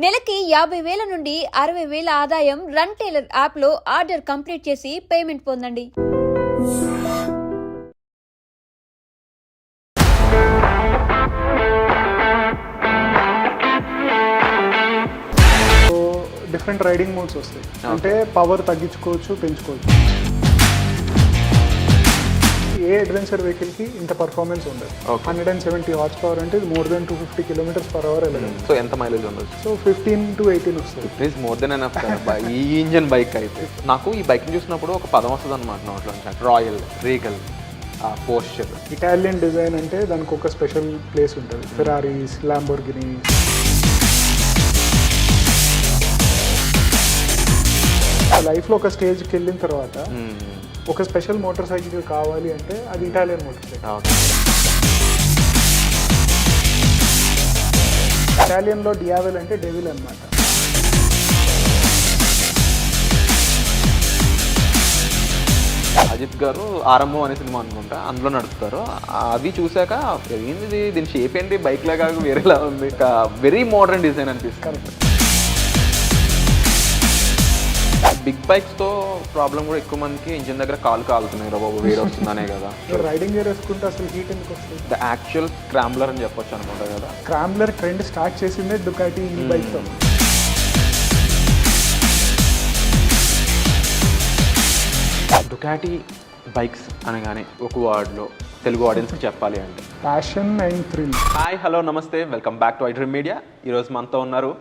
నెలకి 50,000 నుండి 60,000 ఆదాయం రన్ టైలర్ యాప్లో ఆర్డర్ కంప్లీట్ చేసి పేమెంట్ పొందండి. డిఫరెంట్ రైడింగ్ మోడ్స్ వస్తాయి. అంటే పవర్ తగ్గించుకోవచ్చు, పెంచుకోవచ్చు. ఏ అడ్వెంచర్ వెహికల్కి ఇంత పర్ఫార్మెన్స్ ఉండదు. 170 హార్స్ పవర్ అంటే మోర్ దెన్ 250 km/h వెళ్ళగలదు. సో ఎంత మైలేజ్ ఉండదు? సో 15 to 18 వస్తుంది. It is more than enough ఈ ఇంజన్ బైక్ అయితే. నాకు ఈ బైక్ని చూసినప్పుడు ఒక పదం వస్తుంది అనమాట నోట్లో, royal, Regal, posture. Italian design అంటే దానికి ఒక స్పెషల్ ప్లేస్ ఉంటుంది. ఫెరారీస్, ల్యాంబోర్గిని. లైఫ్లో ఒక స్టేజ్కి వెళ్ళిన తర్వాత ఒక స్పెషల్ మోటార్ సైకిల్ కావాలి అంటే అది ఇటాలియన్ మోటార్ సైకిల్. ఇటాలియన్లో డియావెల్ అంటే డెవిల్ అన్నమాట. అజిత్ గారు ఆరంభం అనే సినిమా అనుకుంటా, అందులో నడుపుతారు. అది చూసాక ఏంది దీని షేప్ ఏంటి బైక్ లాగా వేరేలా ఉంది, వెరీ మోడర్న్ డిజైన్ అనిపిస్తుంది. కరెక్ట్. బిగ్ బైక్స్తో ప్రాబ్లం కూడా ఎక్కువ మందికి ఇంజిన్ దగ్గర కాలు కాలుతున్నాయి, బాబు వేడి వస్తుందనే కదా. రైడింగ్ గేర్ వేసుకుంటే అసలు హీట్ ఎందుకు వస్తుంది? ద యాక్చువల్ స్క్రాంబ్లర్ అని చెప్పొచ్చు అనుకుంటా కదా. స్క్రాంబ్లర్ ట్రెండ్ స్టార్ట్ చేసిందే డుకాటి ఈ బైక్తో. డుకాటి బైక్స్ అనగానే ఒక వర్డ్లో తెలుగు ఆడియన్స్కి చెప్పాలి అంటే passion and thrill. Hi, hello, నమస్తే, welcome back to iDream media. ఈరోజు మనతో ఉన్నారు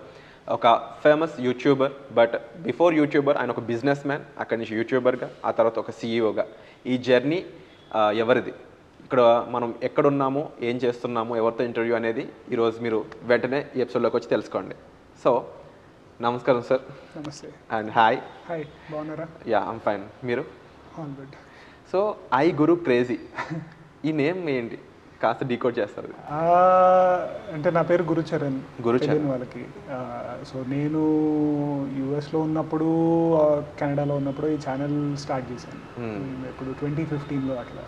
ఒక famous YouTuber. But before YouTuber ఆయన ఒక బిజినెస్ మ్యాన్, అక్కడి నుంచి యూట్యూబర్గా, ఆ తర్వాత ఒక సీఈఓగా. ఈ జర్నీ ఎవరిది, ఇక్కడ మనం ఎక్కడున్నాము, ఏం చేస్తున్నాము, ఎవరితో ఇంటర్వ్యూ అనేది ఈరోజు మీరు వెంటనే ఈ ఎపిసోడ్లోకి వచ్చి తెలుసుకోండి. సో నమస్కారం సార్. నమస్తే. And hi. హాయ్, బాగున్నారా? Yeah, I'm fine. మీరు? All good. So I Guru crazy, ఈ నేమ్ ఏంటి, కాస్త డీకోడ్ చేస్తారు? అంటే నా పేరు గురుచరణ్. గురుచరణ్ వాళ్ళకి. సో నేను యూఎస్లో ఉన్నప్పుడు, కెనడాలో ఉన్నప్పుడు ఈ ఛానల్ స్టార్ట్ చేశాను. ఇప్పుడు 2015లో అట్లా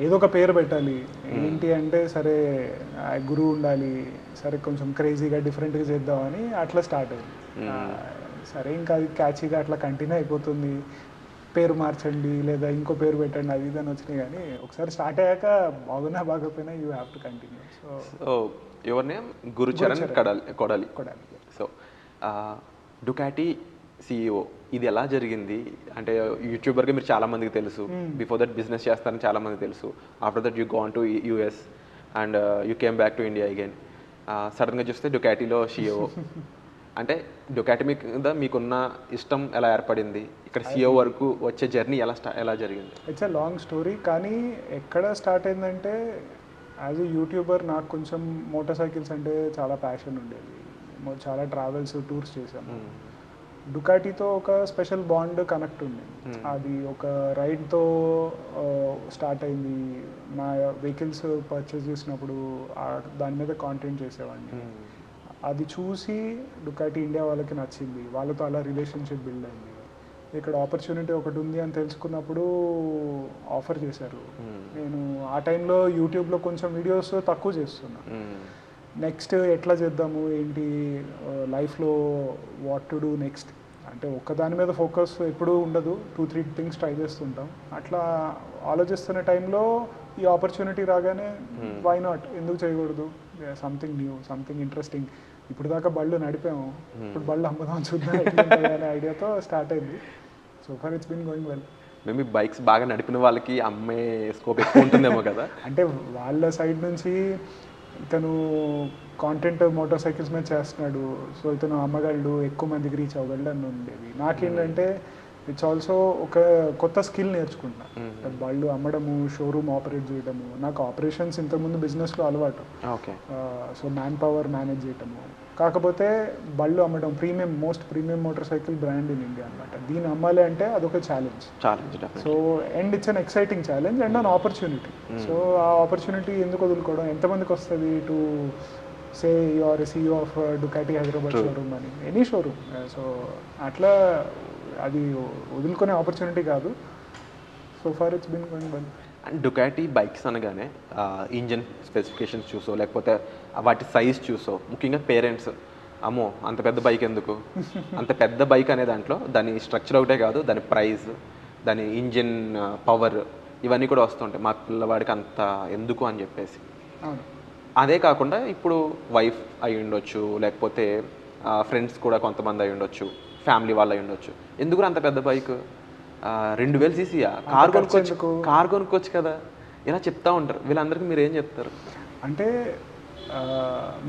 ఏదో ఒక పేరు పెట్టాలి. ఏంటి అంటే సరే గురువు ఉండాలి, సరే కొంచెం క్రేజీగా డిఫరెంట్గా చేద్దామని అట్లా స్టార్ట్ అయింది. సరే ఇంకా అది క్యాచీగా అట్లా కంటిన్యూ అయిపోతుంది. పేరు మార్చండి లేదా ఇంకో పేరు పెట్టండి, అది ఇదని వచ్చినాయి. కానీ ఒకసారి స్టార్ట్ అయ్యాక బాగున్నా బాగోపోయినా you have to continue. So your name Gurucharan Kodali. So Ducati CEO, ఇది ఎలా జరిగింది అంటే యూట్యూబర్గా మీరు చాలామందికి తెలుసు, బిఫోర్ దట్ బిజినెస్ చేస్తారని చాలామందికి తెలుసు. After that you gone to US and you came back to India again. సడన్గా చూస్తే డుకాటిలో సిఇఓ. అంటే డుకాటి మీద మీకున్న ఇష్టం ఎలా ఏర్పడింది, ఇక్కడ సిఇఓ వరకు వచ్చే జర్నీ ఎలా జరిగింది? It's a long story. కానీ ఎక్కడ స్టార్ట్ అయిందంటే యాజ్ ఎ యూట్యూబర్ నాకు కొంచెం మోటార్ సైకిల్స్ అంటే చాలా ప్యాషన్ ఉండేది. చాలా ట్రావెల్స్, టూర్స్ చేశాను. డుకాటితో ఒక స్పెషల్ బాండ్ కనెక్ట్ ఉంది. అది ఒక రైడ్తో స్టార్ట్ అయింది. నా వెహికల్స్ పర్చేస్ చేసినప్పుడు దాని మీద కాంటెంట్ చేసేవాడిని. అది చూసి డుకాటి ఇండియా వాళ్ళకి నచ్చింది, వాళ్ళతో అలా రిలేషన్షిప్ బిల్డ్ అయింది. ఇక్కడ ఆపర్చునిటీ ఒకటి ఉంది అని తెలుసుకున్నప్పుడు ఆఫర్ చేశారు. నేను ఆ టైంలో యూట్యూబ్లో కొంచెం వీడియోస్ తక్కువ చేస్తున్నా. నెక్స్ట్ ఎట్లా చేద్దాము, ఏంటి లైఫ్లో వాట్ టు డూ నెక్స్ట్ అంటే ఒక్కదాని మీద ఫోకస్ ఎప్పుడూ ఉండదు, 2-3 థింగ్స్ ట్రై చేస్తుంటాం. అట్లా ఆలోచిస్తున్న టైంలో ఈ ఆపర్చునిటీ రాగానే వై నాట్, ఎందుకు చేయకూడదు, సంథింగ్ న్యూ, సంథింగ్ ఇంట్రెస్టింగ్. ఇప్పుడు దాకా బళ్ళు నడిపాము, ఇప్పుడు బళ్ళు అమ్ముదాం చూద్దాం అనే ఐడియాతో స్టార్ట్ అయింది. So far it's been going well. Maybe bikes బాగా నడిపిన వాళ్ళకి అమ్మే స్కోప్ ఎక్కువ ఉంటుందేమో కదా. అంటే వాళ్ళ సైడ్ నుంచి ఇతను కాంటెంట్ మోటార్ సైకిల్స్ మీద చేస్తున్నాడు, సో ఇతను అమ్మగలడు, ఎక్కువ మందికి రీచ్ అవ్వగలడు అని ఉండేది. నాకేంటంటే ఇట్స్ ఆల్సో ఒక కొత్త స్కిల్ నేర్చుకుంటా. బళ్ళు అమ్మడము, షోరూమ్ ఆపరేట్ చేయడము. నాకు ఆపరేషన్స్ ఇంతకుముందు బిజినెస్లో అలవాటు. సో మ్యాన్ పవర్ మేనేజ్ చేయటము. కాకపోతే బళ్ళు అమ్మడం, most premium motorcycle brand in India అనమాట. దీన్ని అమ్మాలి అంటే అదొక challenge. So and it's an exciting challenge and an opportunity. So ఆ ఆపర్చునిటీ ఎందుకు వదులుకోవడం, ఎంతమందికి వస్తుంది to say you are CEO of Ducati Hyderabad showroom అని, ఎనీ షోరూమ్. సో అట్లా అది వదులుకునే ఆపర్చునిటీ కాదు. So far it's been going well. And Ducati bikes అనగానే ఇంజన్ స్పెసిఫికేషన్స్ చూసో లేకపోతే వాటి సైజ్ చూసో ముఖ్యంగా పేరెంట్స్ అమ్మో అంత పెద్ద బైక్ ఎందుకు, అంత పెద్ద బైక్ అనే దాంట్లో దాని స్ట్రక్చర్ ఒకటే కాదు, దాని ప్రైస్, దాని ఇంజిన్ పవర్, ఇవన్నీ కూడా వస్తుంటాయి. మా పిల్లవాడికి అంత ఎందుకు అని చెప్పేసి. అదే కాకుండా ఇప్పుడు వైఫ్ అయి ఉండొచ్చు, లేకపోతే ఫ్రెండ్స్ కూడా కొంతమంది అయి ఉండొచ్చు, ఫ్యామిలీ వాళ్ళు అయి ఉండొచ్చు, ఎందుకు అంత పెద్ద బైక్, 2000 సీసీయా, కార్ కొనుక్కోవచ్చు కదా, ఇలా చెప్తా ఉంటారు. వీళ్ళందరికీ మీరు ఏం చెప్తారు? అంటే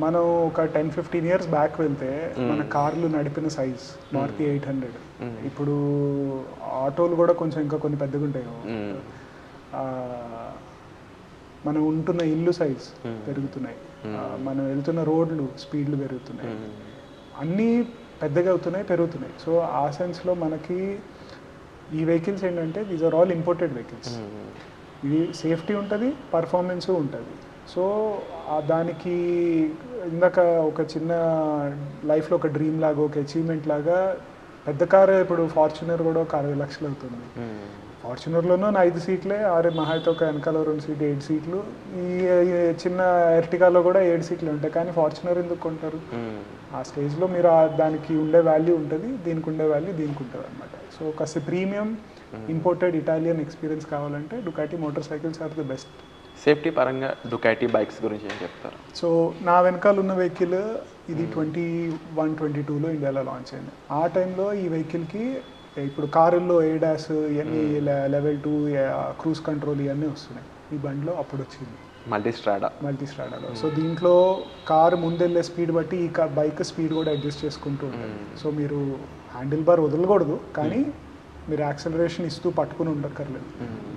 మనం ఒక 10-15 ఇయర్స్ బ్యాక్ వెళ్తే మన కార్లు నడిపిన సైజ్ మారుతి 800, ఇప్పుడు ఆటోలు కూడా కొంచెం ఇంకా కొన్ని పెద్దగా ఉంటాయి. మనం ఉంటున్న ఇల్లు సైజ్ పెరుగుతున్నాయి, మనం వెళ్తున్న రోడ్లు స్పీడ్లు పెరుగుతున్నాయి, అన్నీ పెద్దగా అవుతున్నాయి, పెరుగుతున్నాయి. సో ఆ సెన్స్లో మనకి ఈ వెహికల్స్ ఏంటంటే these are all imported vehicles. ఇది సేఫ్టీ ఉంటుంది, పర్ఫార్మెన్స్ ఉంటుంది. సో దానికి ఇందాక ఒక చిన్న లైఫ్లో ఒక డ్రీమ్ లాగా, ఒక అచీవ్మెంట్ లాగా పెద్ద కారు, ఇప్పుడు ఫార్చునర్ కూడా ఒక 60 లక్షలు అవుతుంది. ఫార్చునర్లోనూ 5 సీట్లే, మహా అయితే ఒక వెనకాల 2 సీట్లు 7 సీట్లు, ఈ చిన్న ఎర్టికాలో కూడా 7 సీట్లు ఉంటాయి. కానీ ఫార్చునర్ ఎందుకు కొంటారు? ఆ స్టేజ్లో మీరు దానికి ఉండే వాల్యూ ఉంటుంది, దీనికి ఉండే వాల్యూ దీనికి ఉంటుంది అనమాట. సో కాస్త ప్రీమియం ఇంపోర్టెడ్ ఇటాలియన్ ఎక్స్పీరియన్స్ కావాలంటే Ducati motorcycle are the best. Safety పరంగా డుకాటి బైక్స్ గురించి ఏం చెప్తారు? సో నా వెనకాల ఉన్న వెహికల్ ఇది 21-22లో ఇండియాలో లాంచ్ అయింది. ఆ టైంలో ఈ వెహికల్కి ఇప్పుడు కారుల్లో ADAS ఇవన్నీ లెవెల్ 2 క్రూజ్ కంట్రోల్ ఇవన్నీ వస్తున్నాయి. ఈ బండిలో అప్పుడు వచ్చింది మల్టీస్ట్రాడాలో. సో దీంట్లో కారు ముందెళ్ళే స్పీడ్ బట్టి ఈ బైక్ స్పీడ్ కూడా అడ్జస్ట్ చేసుకుంటూ ఉంటుంది. సో మీరు హ్యాండిల్ బార్ వదలకూడదు, కానీ మీరు యాక్సలరేషన్ ఇస్తూ పట్టుకుని ఉండక్కర్లేదు.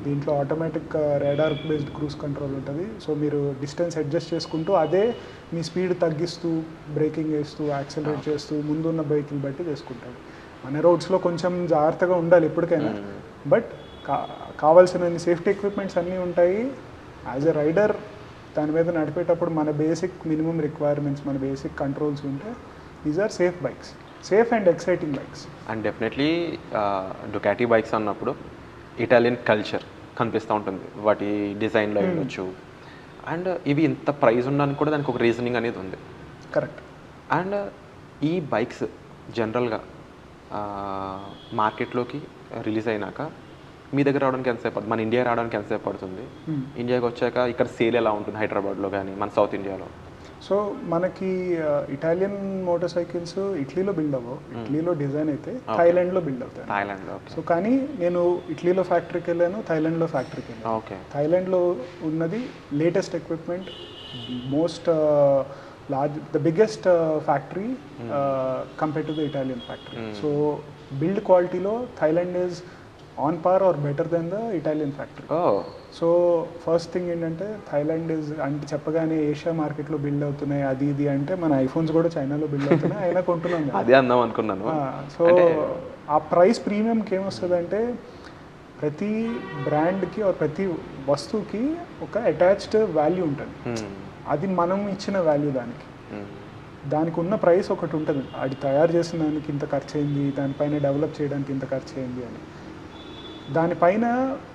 దీంట్లో automatic radar based cruise control ఉంటుంది. సో మీరు డిస్టెన్స్ అడ్జస్ట్ చేసుకుంటూ అదే మీ స్పీడ్ తగ్గిస్తూ బ్రేకింగ్ వేస్తూ యాక్సలరేట్ చేస్తూ ముందున్న బైక్ని బట్టి చేసుకుంటాడు. మన రోడ్స్లో కొంచెం జాగ్రత్తగా ఉండాలి ఎప్పటికైనా, బట్ కావాల్సిన సేఫ్టీ ఎక్విప్మెంట్స్ అన్నీ ఉంటాయి. యాజ్ ఎ రైడర్ దాని మీద నడిపేటప్పుడు మన బేసిక్ మినిమం రిక్వైర్మెంట్స్, మన బేసిక్ కంట్రోల్స్ ఉంటే these are safe bikes, safe and exciting bikes. And definitely Ducati bikes అన్నప్పుడు ఇటాలియన్ కల్చర్ కనిపిస్తూ ఉంటుంది, వాటి డిజైన్లో ఉండొచ్చు. అండ్ ఇవి ఇంత ప్రైస్ ఉండడానికి కూడా దానికి ఒక రీజనింగ్ అనేది ఉంది. కరెక్ట్. అండ్ ఈ బైక్స్ జనరల్గా మార్కెట్లోకి రిలీజ్ అయినాక మీ దగ్గర రావడానికి ఎంతసేపు పడుతుంది? మన ఇండియా రావడానికి ఎంతసేపు పడుతుంది? ఇండియాకి వచ్చాక ఇక్కడ సేల్ ఎలా ఉంటుంది హైదరాబాద్లో కానీ మన సౌత్ ఇండియాలో? సో మనకి ఇటాలియన్ మోటార్ సైకిల్స్ ఇటలీలో బిల్డ్ అవ్వవు, ఇటలీలో డిజైన్ అయితే థాయిలాండ్లో బిల్డ్ అవుతాయి. థాయిలాండ్లో. సో కానీ నేను ఇటలీలో ఫ్యాక్టరీకి వెళ్ళాను, థాయిలాండ్లో ఫ్యాక్టరీకి వెళ్ళాను. ఓకే. థాయిలాండ్లో ఉన్నది latest equipment, most the biggest factory compared to the Italian factory. So build క్వాలిటీలో Thailand is on par or better than the Italian factory. So first thing ఏంటంటే థాయిలాండ్ ఇస్ అంటే చెప్పగానే ఏషియా మార్కెట్లో బిల్డ్ అవుతున్నాయి అది ఇది అంటే మన ఐఫోన్స్ కూడా చైనాలో బిల్డ్ అవుతున్నాయి, అయినా కొంటున్నాం. అదే అందాం అనుకున్నాను. సో ఆ ప్రైస్ ప్రీమియంకి ఏమొస్తుందంటే ప్రతి బ్రాండ్కి ప్రతి వస్తువుకి ఒక అటాచ్డ్ వాల్యూ ఉంటుంది. అది మనం ఇచ్చిన వాల్యూ దానికి ఉన్న ప్రైస్ ఒకటి ఉంటుంది. అది తయారు చేసిన దానికి ఇంత ఖర్చు అయింది, దానిపైన డెవలప్ చేయడానికి ఇంత ఖర్చు అయింది అని, దానిపైన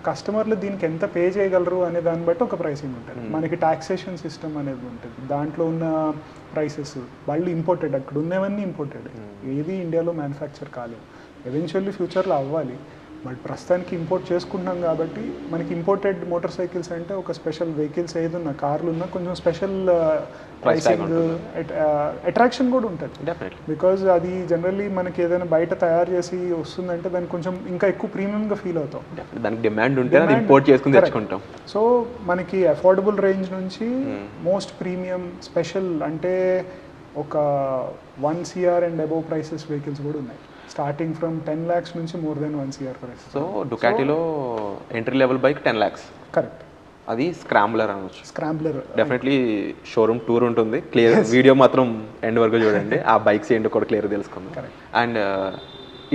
కస్టమర్లు దీనికి ఎంత పే చేయగలరు అనే దాన్ని బట్టి ఒక ప్రైసింగ్ ఉంటుంది. మనకి టాక్సేషన్ సిస్టమ్ అనేది ఉంటుంది, దాంట్లో ఉన్న ప్రైసెస్ వాళ్ళు ఇంపోర్టెడ్, అక్కడ ఉన్నవన్నీ ఇంపోర్టెడ్, ఏది ఇండియాలో మ్యానుఫ్యాక్చర్ కాలేదు. ఎవెన్చువల్లీ ఫ్యూచర్లో అవ్వాలి, బట్ ప్రస్తుతానికి ఇంపోర్ట్ చేసుకుంటున్నాం కాబట్టి మనకి ఇంపోర్టెడ్ మోటార్ సైకిల్స్ అంటే ఒక స్పెషల్ వెహికల్స్ ఏదున్నా కార్లు ఉన్నా కొంచెం స్పెషల్ ప్రైసింగ్ అట్రాక్షన్ కూడా ఉంటుంది. బికాజ్ అది జనరల్లీ మనకి ఏదైనా బయట తయారు చేసి వస్తుందంటే దానికి కొంచెం ఇంకా ఎక్కువ ప్రీమియంగా ఫీల్ అవుతాం, దానికి డిమాండ్ ఉంటే ఇంపోర్ట్ చేసుకుని తెచ్చుకుంటాం. సో మనకి అఫోర్డబుల్ రేంజ్ నుంచి మోస్ట్ ప్రీమియం స్పెషల్ అంటే ఒక 1 CR and above prices vehicles కూడా ఉన్నాయి, స్టార్టింగ్ ఫ్రమ్ 10 lakhs నుంచి more than 1 CR price. So డుకాటిలో entry level bike 10 lakhs. Correct. అది స్క్రాంబ్లర్ అనవచ్చు. స్క్రాంబ్లర్ డెఫినెట్లీ షోరూమ్ టూర్ ఉంటుంది, క్లియర్ వీడియో మాత్రం ఎండ్ వరకు చూడండి, ఆ బైక్స్ ఏంటో కూడా క్లియర్ తెలుసుకుందాం. అండ్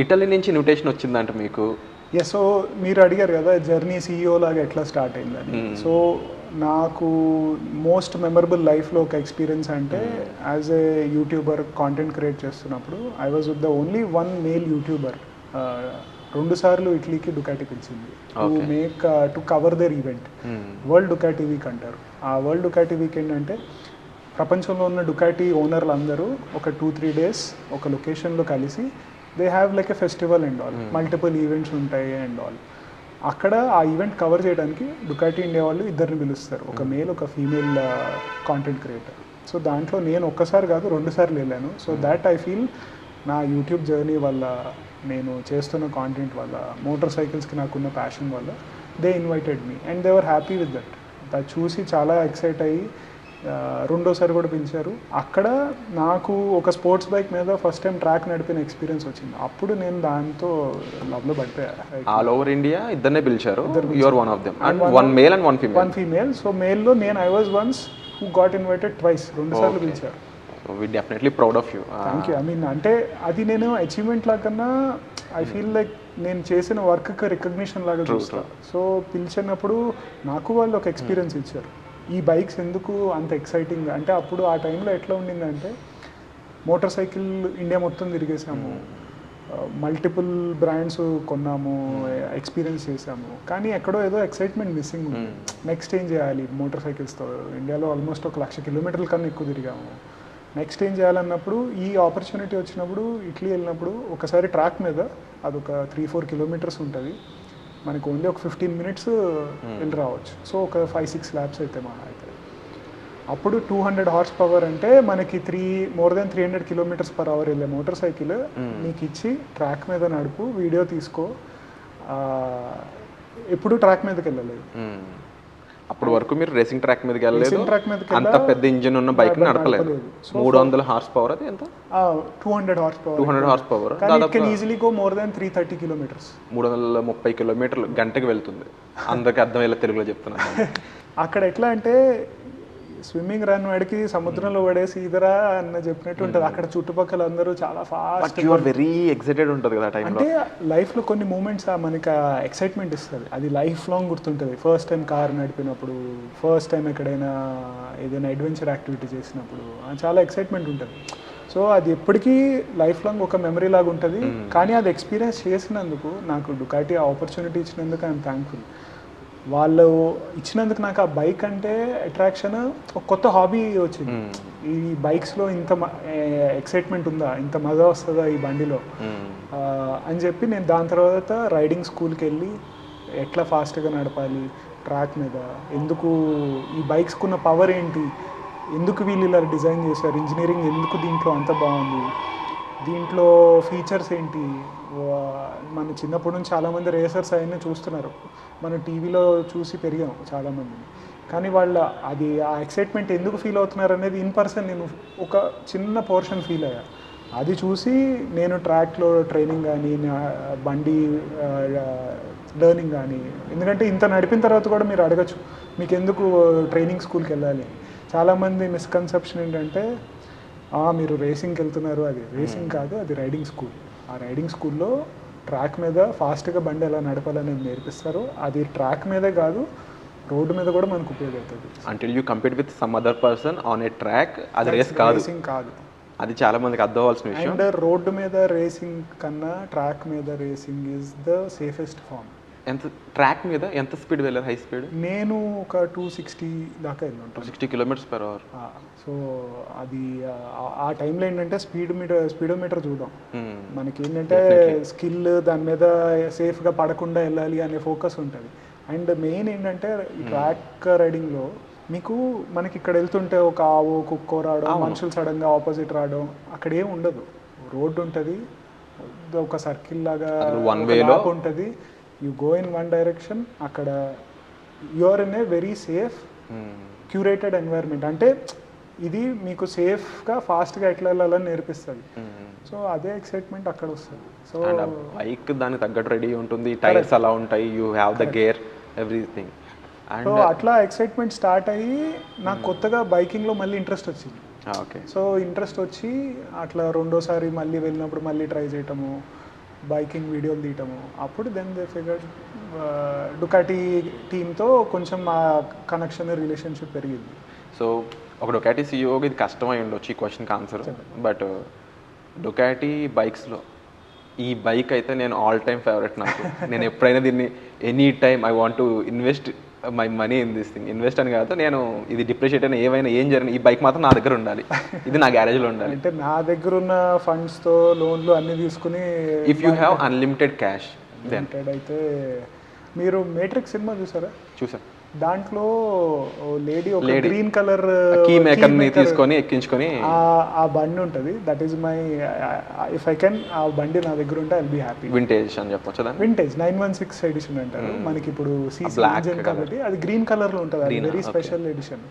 ఇటలీ నుంచి ఇన్విటేషన్ వచ్చిందంట మీకు? ఎస్. సో మీరు అడిగారు కదా జర్నీ CEO లాగా ఎట్లా స్టార్ట్ అయిందని. సో నాకు మోస్ట్ మెమరబుల్ లైఫ్లో ఒక ఎక్స్పీరియన్స్ అంటే as a YouTuber content create చేస్తున్నప్పుడు I was with the only one male YouTuber. 2 సార్లు ఇటలీకి డుకాటి పిలిచింది to cover their event. World Ducati week అంటారు. ఆ వరల్డ్ డుకాటి వీక్ ఏంటంటే ప్రపంచంలో ఉన్న డుకాటీ ఓనర్లు అందరూ ఒక 2-3 డేస్ ఒక లొకేషన్లో కలిసి they have like a festival and all, multiple events ఉంటాయి అండ్ ఆల్. అక్కడ ఆ ఈవెంట్ కవర్ చేయడానికి డుకాటీ ఇండియా వాళ్ళు ఇద్దరిని పిలుస్తారు, ఒక మేల్ ఒక ఫీమేల్ కాంటెంట్ క్రియేటర్. సో దాంట్లో నేను ఒక్కసారి కాదు 2 సార్లు వెళ్ళాను. సో దాట్ ఐ ఫీల్ నా యూట్యూబ్ జర్నీ వల్ల, నేను చేస్తున్న కాంటెంట్ వల్ల, మోటార్ సైకిల్స్కి నాకున్న ప్యాషన్ వల్ల they invited me and they were happy with that. అది చూసి చాలా ఎక్సైట్ అయ్యి రెండోసారి కూడా పిలిచారు. అక్కడ నాకు ఒక స్పోర్ట్స్ బైక్ మీద ఫస్ట్ టైం ట్రాక్ నడిపిన ఎక్స్పీరియన్స్ వచ్చింది. అప్పుడు నేను దాంతో లవ్లో పడిపోయా. ఆల్ ఓవర్ ఇండియా ఇద్దరినే పిలిచారు, you are one of them, and one male and one female. So మేల్లో నేను I was ones who got invited twice, 2 సార్లు పిలిచారు. We definitely proud of you. Thank you. I mean అంటే అది నేను achievement లాగా ఐ ఫీల్ లైక్ నేను చేసిన వర్క్కి రికగ్నిషన్ లాగా చూస్తాను. సో పిలిచినప్పుడు నాకు వాళ్ళు ఒక ఎక్స్పీరియన్స్ ఇచ్చారు. ఈ బైక్స్ ఎందుకు అంత ఎక్సైటింగ్ అంటే, అప్పుడు ఆ టైంలో ఎట్లా ఉండిందంటే మోటార్ సైకిల్ ఇండియా మొత్తం తిరిగేసాము, మల్టిపుల్ బ్రాండ్స్ కొన్నాము, ఎక్స్పీరియన్స్ చేసాము, కానీ ఎక్కడో ఏదో ఎక్సైట్మెంట్ మిస్సింగ్ ఉంది. నెక్స్ట్ ఏం చేయాలి మోటార్ సైకిల్స్తో? ఇండియాలో ఆల్మోస్ట్ 1,00,000 కిలోమీటర్ల కన్నా ఎక్కువ తిరిగాము. నెక్స్ట్ ఏం చేయాలన్నప్పుడు ఈ ఆపర్చునిటీ వచ్చినప్పుడు ఇట్లీ వెళ్ళినప్పుడు ఒకసారి ట్రాక్ మీద అదొక 3-4 కిలోమీటర్స్ ఉంటుంది, మనకు ఓన్లీ ఒక 15 మినిట్స్ వెళ్ళి రావచ్చు. సో ఒక 5-6 ల్యాబ్స్ అయితే మా అయితే అప్పుడు 200 హార్స్ పవర్ అంటే మనకి more than 300 kilometres per hour వెళ్ళే మోటార్ సైకిల్ నీకు ఇచ్చి ట్రాక్ మీద నడుపు, వీడియో తీసుకో. ఎప్పుడు ట్రాక్ మీదకి వెళ్ళలేదు. అప్పుడు వరకు మీరు రేసింగ్ ట్రాక్ మీదకి వెళ్ళలేదు, అంత పెద్ద ఇంజిన్ ఉన్న బైక్ నడపలేదు. 300 హార్స్ పవర్, అది ఎంత? 200 horse power. 200 horse power easily go more than 330 kilometres. 330 కిలోమీటర్లు గంటకి వెళ్తుంది. అందరికి అర్థమయ్యేలా తెలుగులో చెప్తున్నాను. అక్కడ ఎట్లా అంటే స్విమ్మింగ్ రన్ వాడికి సముద్రంలో పడేసి ఇదరా అన్న చెప్పినట్టు ఉంటుంది. అక్కడ చుట్టుపక్కల అందరూ చాలా ఫాస్ట్, వెరీ ఎక్సైటెడ్ ఉంటుంది కదా టైంలో. అంటే లైఫ్లో కొన్ని మూమెంట్స్ మనకి ఎక్సైట్మెంట్ ఇస్తుంది, అది లైఫ్ లాంగ్ గుర్తుంటుంది. ఫస్ట్ టైం కార్ నడిపినప్పుడు, ఫస్ట్ టైం ఎక్కడైనా ఏదైనా అడ్వెంచర్ యాక్టివిటీ చేసినప్పుడు చాలా ఎక్సైట్మెంట్ ఉంటుంది. సో అది ఎప్పటికీ లైఫ్ లాంగ్ ఒక మెమరీ లాగా ఉంటుంది. కానీ అది ఎక్స్పీరియన్స్ చేసినందుకు, నాకు డుకాటీ ఆపర్చునిటీ ఇచ్చినందుకు ఐఎమ్ థ్యాంక్ఫుల్. వాళ్ళు ఇచ్చినందుకు నాకు ఆ బైక్ అంటే అట్రాక్షన్, ఒక కొత్త హాబీ వచ్చింది. ఈ బైక్స్లో ఇంత ఎక్సైట్మెంట్ ఉందా, ఇంత మజా వస్తుందా ఈ బండిలో అని చెప్పి నేను దాని తర్వాత రైడింగ్ స్కూల్కి వెళ్ళి ఎట్లా ఫాస్ట్గా నడపాలి ట్రాక్ మీద, ఎందుకు ఈ బైక్స్కున్న పవర్ ఏంటి, ఎందుకు వీళ్ళు ఇలా డిజైన్ చేశారు, ఇంజనీరింగ్ ఎందుకు దీంట్లో అంత బాగుంది, దీంట్లో ఫీచర్స్ ఏంటి. మన చిన్నప్పటి నుంచి చాలామంది రేసర్స్ అయినా చూస్తున్నారు, మనం టీవీలో చూసి పెరిగాం చాలామంది, కానీ వాళ్ళ అది ఆ ఎక్సైట్మెంట్ ఎందుకు ఫీల్ అవుతున్నారు అనేది ఇన్ పర్సన్ నేను ఒక చిన్న పోర్షన్ ఫీల్ అయ్యా. అది చూసి నేను ట్రాక్లో ట్రైనింగ్ కానీ, బండి లెర్నింగ్ కానీ, ఎందుకంటే ఇంత నడిపిన తర్వాత కూడా మీరు అడగచ్చు మీకు ఎందుకు ట్రైనింగ్ స్కూల్కి వెళ్ళాలి. చాలామంది మిస్కన్సెప్షన్ ఏంటంటే మీరు రేసింగ్కి వెళ్తున్నారు, అది రేసింగ్ కాదు, అది రైడింగ్ స్కూల్. ఆ రైడింగ్ స్కూల్లో ట్రాక్ మీద ఫాస్ట్గా బండి ఎలా నడపాలనేది నేర్పిస్తారు. అది ట్రాక్ మీదే కాదు, రోడ్డు మీద కూడా మనకు ఉపయోగపడుతుంది. Until you compete with some other person on a track, అది రేస్ కాదు, రేసింగ్ కాదు. అది చాలా మందికి అర్థం అవ్వాల్సిన విషయం. అండ్ రోడ్డు మీద రేసింగ్ కన్నా ట్రాక్ మీద racing is the safest form. ఎంత ట్రాక్ మీద ఎంత స్పీడ్ వెళ్ళారు? హై స్పీడ్ నేను ఒక 260 దాకా వెళ్ళాను. 260 కిలోమీటర్స్ పర్ అవర్. సో అది ఆ టైంలో ఏంటంటే స్పీడోమీటర్ చూద్దాం, మనకి ఏంటంటే స్కిల్ దాని మీద సేఫ్గా పడకుండా వెళ్ళాలి అనే ఫోకస్ ఉంటుంది. అండ్ మెయిన్ ఏంటంటే ఈ ట్రాక్ రైడింగ్లో మీకు మనకి ఇక్కడ వెళ్తుంటే ఒక ఆవు కుక్కో రావడం, మనుషులు సడన్గా ఆపోజిట్ రావడం, అక్కడ ఏం ఉండదు. రోడ్డు ఉంటుంది, ఒక సర్కిల్ లాగా వన్ వేలో ఉంటుంది. You go in one direction, అక్కడ you are in a very safe curated environment. అంటే ఇది మీకు సేఫ్గా ఫాస్ట్గా ఎట్లా వెళ్ళాలని నేర్పిస్తుంది. సో అదే ఎక్సైట్మెంట్ అక్కడ వస్తుంది. సో బైక్ దానికి తగ్గట్టు రెడీ ఉంటుంది, టైర్స్ అలా ఉంటాయి, you have the gear, everything. So అట్లా ఎక్సైట్మెంట్ స్టార్ట్ అయ్యి నాకు కొత్తగా బైకింగ్లో మళ్ళీ ఇంట్రెస్ట్ వచ్చింది. ఓకే. సో ఇంట్రెస్ట్ వచ్చి అట్లా రెండోసారి మళ్ళీ వెళ్ళినప్పుడు మళ్ళీ ట్రై చేయటము, బైకింగ్ వీడియోలు తీయటము. అప్పుడు దెన్ దే ఫిగర్డ్ డుకాటీ టీంతో కొంచెం మా కనెక్షన్ రిలేషన్షిప్ పెరిగింది. సో ఒక డుకాటీ సీఈఓకి ఇది కష్టమై ఉండొచ్చు ఈ క్వశ్చన్కి ఆన్సర్, బట్ డుకాటీ బైక్స్లో ఈ బైక్ అయితే నేను ఆల్ టైమ్ ఫేవరెట్ నాకు. నేను ఎప్పుడైనా దీన్ని any time I want to invest my money in this thing, invest అని కాదు, నేను ఇది డిప్రిషియేట్ అయినా ఏమైనా ఏం జరిగిన ఈ బైక్ మాత్రం నా దగ్గర ఉండాలి, ఇది నా గ్యారేజ్లో ఉండాలి. అంటే నా దగ్గర ఉన్న ఫండ్స్తో లోన్లు అన్నీ తీసుకుని if you have unlimited cash then. అయితే మీరు మేట్రిక్స్ సినిమా చూసారా? చూసాను. దాంట్లో లేడీ ఒక గ్రీన్ కలర్ కీ మేకర్ని తీసుకొని ఎక్కించుకొని ఆ బండి ఉంటుంది. That is my, if I can ఆ బండి నా దగ్గర ఉంటే ఐల్ బీ హ్యాపీ. వింటేజ్ అని చెప్పొచ్చు దాన్ని. వింటేజ్ 916 ఎడిషన్ అంటారు. మనకి ఇప్పుడు సీసీ ఇంజిన్ కాబట్టి అది గ్రీన్ కలర్లో ఉంటుంది, అది వెరీ స్పెషల్ ఎడిషన్.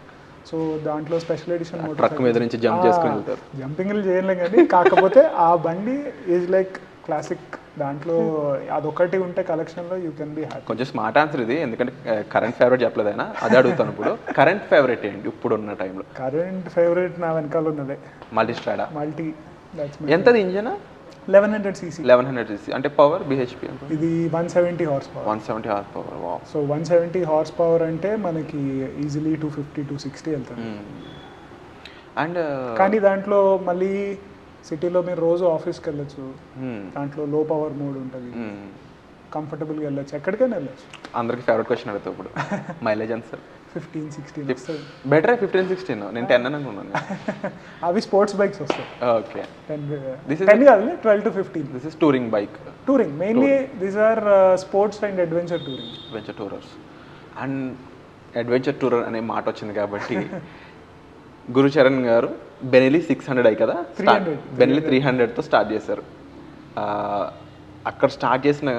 సో దాంట్లో స్పెషల్ ఎడిషన్ ట్రక్ మీద నుంచి జంప్ చేసుకుని వెళ్తారు. జంపింగ్లు చేయలేం కానీ కాకపోతే ఆ బండి ఈజ్ లైక్ క్లాసిక్. దాంట్లో అదొకటి ఉంటే కలెక్షన్లో యూ కెన్ బి హ్యాపీ. కొంచెం స్మార్ట్ ఆన్సర్ ఇది, ఎందుకంటే కరెంట్ ఫేవరెట్ చెప్పలేదైనా అదే అడుగుతాను. ఇప్పుడు కరెంట్ ఫేవరెట్ ఏంటి ఇప్పుడు ఉన్న టైంలో? కరెంట్ ఫేవరెట్ నా వెనకాల ఉన్నదే మల్టీస్ట్రాడా. మల్టీ. ఎంతది ఇంజన్? 1100cc. 1100cc అంటే పవర్ బిహెచ్పి ఇది 170 horse power. 170 horse power. Wow. So 170 horse power అంటే మనకి ఈజీలీ 250 260 వెళ్తుంది. అండ్ కానీ దాంట్లో మళ్ళీ సిటీలో మీరు రోజు ఆఫీస్కి వెళ్ళొచ్చు. దాంట్లో లో పవర్ మోడ్ ఉంటుంది, కంఫర్టబుల్గా వెళ్ళొచ్చు, ఎక్కడికైనా వెళ్ళొచ్చు. అందరికి ఫేవరెట్ క్వశ్చన్ అడుగుతా ఇప్పుడు, మైలేజ్ ఎంత సార్? 15-16 వస్తుంది. బెటర్ 15-16. నేను 10 అని అనుకున్నాను. అవి స్పోర్ట్స్ బైక్స్ వస్తాయి. ఓకే. 10 కాదు, 12 to 15. This is touring bike. Touring mainly, these are sports and adventure touring. Adventure tourers. And adventure tourer అనే మాట వచ్చింది కాబట్టి గురుచరణ్ గారు బెనెలీ 600 అయ్యి కదా, బెనెలీ 300తో స్టార్ట్ చేశారు. అక్కడ స్టార్ట్ చేసిన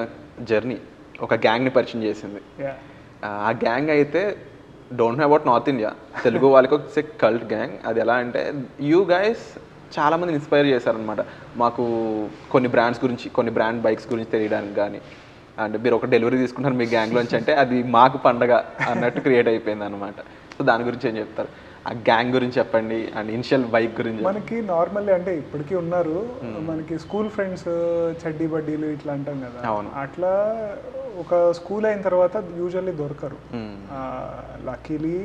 జర్నీ ఒక గ్యాంగ్ని పరిచయం చేసింది. ఆ గ్యాంగ్ అయితే don't know about north India, Telugu వాళ్ళకి ఒక కల్ట్ గ్యాంగ్. అది ఎలా అంటే యూ గైస్ చాలామంది ఇన్స్పైర్ చేశారనమాట మాకు కొన్ని బ్రాండ్స్ గురించి, కొన్ని బ్రాండ్ బైక్స్ గురించి తెలియడానికి కానీ. అండ్ మీరు ఒక డెలివరీ తీసుకుంటారు మీ గ్యాంగ్లోంచి అంటే అది మాకు పండగ అన్నట్టు క్రియేట్ అయిపోయింది అనమాట. సో దాని గురించి ఏం చెప్తారు? ఆ గ్యాంగ్ గురించి చెప్పండి అండ్ ఇనిషియల్ బైక్ గురించి. మనకి నార్మల్లీ అంటే ఇప్పటికీ ఉన్నారు, మనకి స్కూల్ ఫ్రెండ్స్ చెడ్డీ బడ్డీలు ఇట్లా అంటాం కదా, అట్లా ఒక స్కూల్ అయిన తర్వాత యూజువల్లీ దొరకరు. లక్కీలీ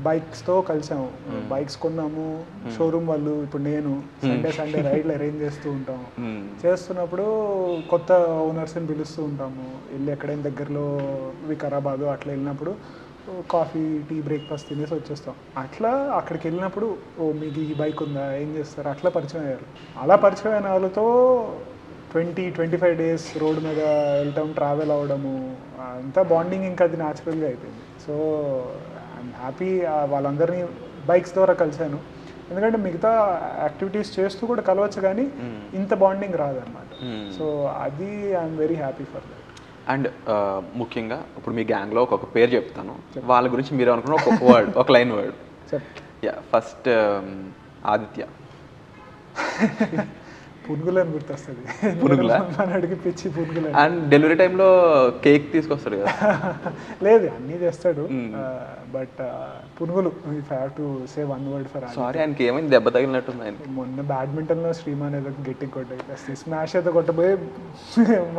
బైక్స్తో కలిసాము, బైక్స్ కొన్నాము. షోరూమ్ వాళ్ళు ఇప్పుడు నేను సండే రైడ్లు అరేంజ్ చేస్తూ ఉంటాము. చేస్తున్నప్పుడు కొత్త ఓనర్స్ని పిలుస్తూ ఉంటాము, వెళ్ళి ఎక్కడైనా దగ్గరలో వికారాబాదు అట్లా వెళ్ళినప్పుడు కాఫీ టీ బ్రేక్ఫాస్ట్ తినేసి వచ్చేస్తాం. అట్లా అక్కడికి వెళ్ళినప్పుడు ఓ మీకు ఈ బైక్ ఉందా, ఏం చేస్తారు, అట్లా పరిచయం అయ్యారు. అలా పరిచయం అయిన వాళ్ళతో 20-25 డేస్ రోడ్ మీద వెళ్ళటం, ట్రావెల్ అవ్వడము, అంతా బాండింగ్ ఇంకా అది న్యాచురల్గా అయిపోయింది. సో ఐఎమ్ హ్యాపీ వాళ్ళందరినీ బైక్స్ ద్వారా కలిశాను. ఎందుకంటే మిగతా యాక్టివిటీస్ చేస్తూ కూడా కలవచ్చు కానీ ఇంత బాండింగ్ రాదన్నమాట. సో అది I'm very happy for that. And ముఖ్యంగా ఇప్పుడు మీ గ్యాంగ్లో ఒక పేరు చెప్తాను, వాళ్ళ గురించి మీరు అనుకున్న ఒక వర్డ్, ఒక లైన్ వర్డ్. ఫస్ట్ ఆదిత్య. పునుగులు అని గుర్తొస్తుంది. పునుగులా? మనడికి పిచ్చి పునుగులు. అండ్ డెలివరీ టైంలో కేక్ తీసుకొస్తాడు కదా? లేదు, అన్నీ చేస్తాడు, బట్ పునుగులు. If I have to say one word for. Sorry, ఆయనకి ఏమైంది, దెబ్బ తగిలినట్టుంది ఆయన. మొన్న బ్యాడ్మింటన్లో శ్రీమాన్ ఏదో గట్టిగా కొట్టాయి, స్మాష్ ఏదో కొట్టబోయి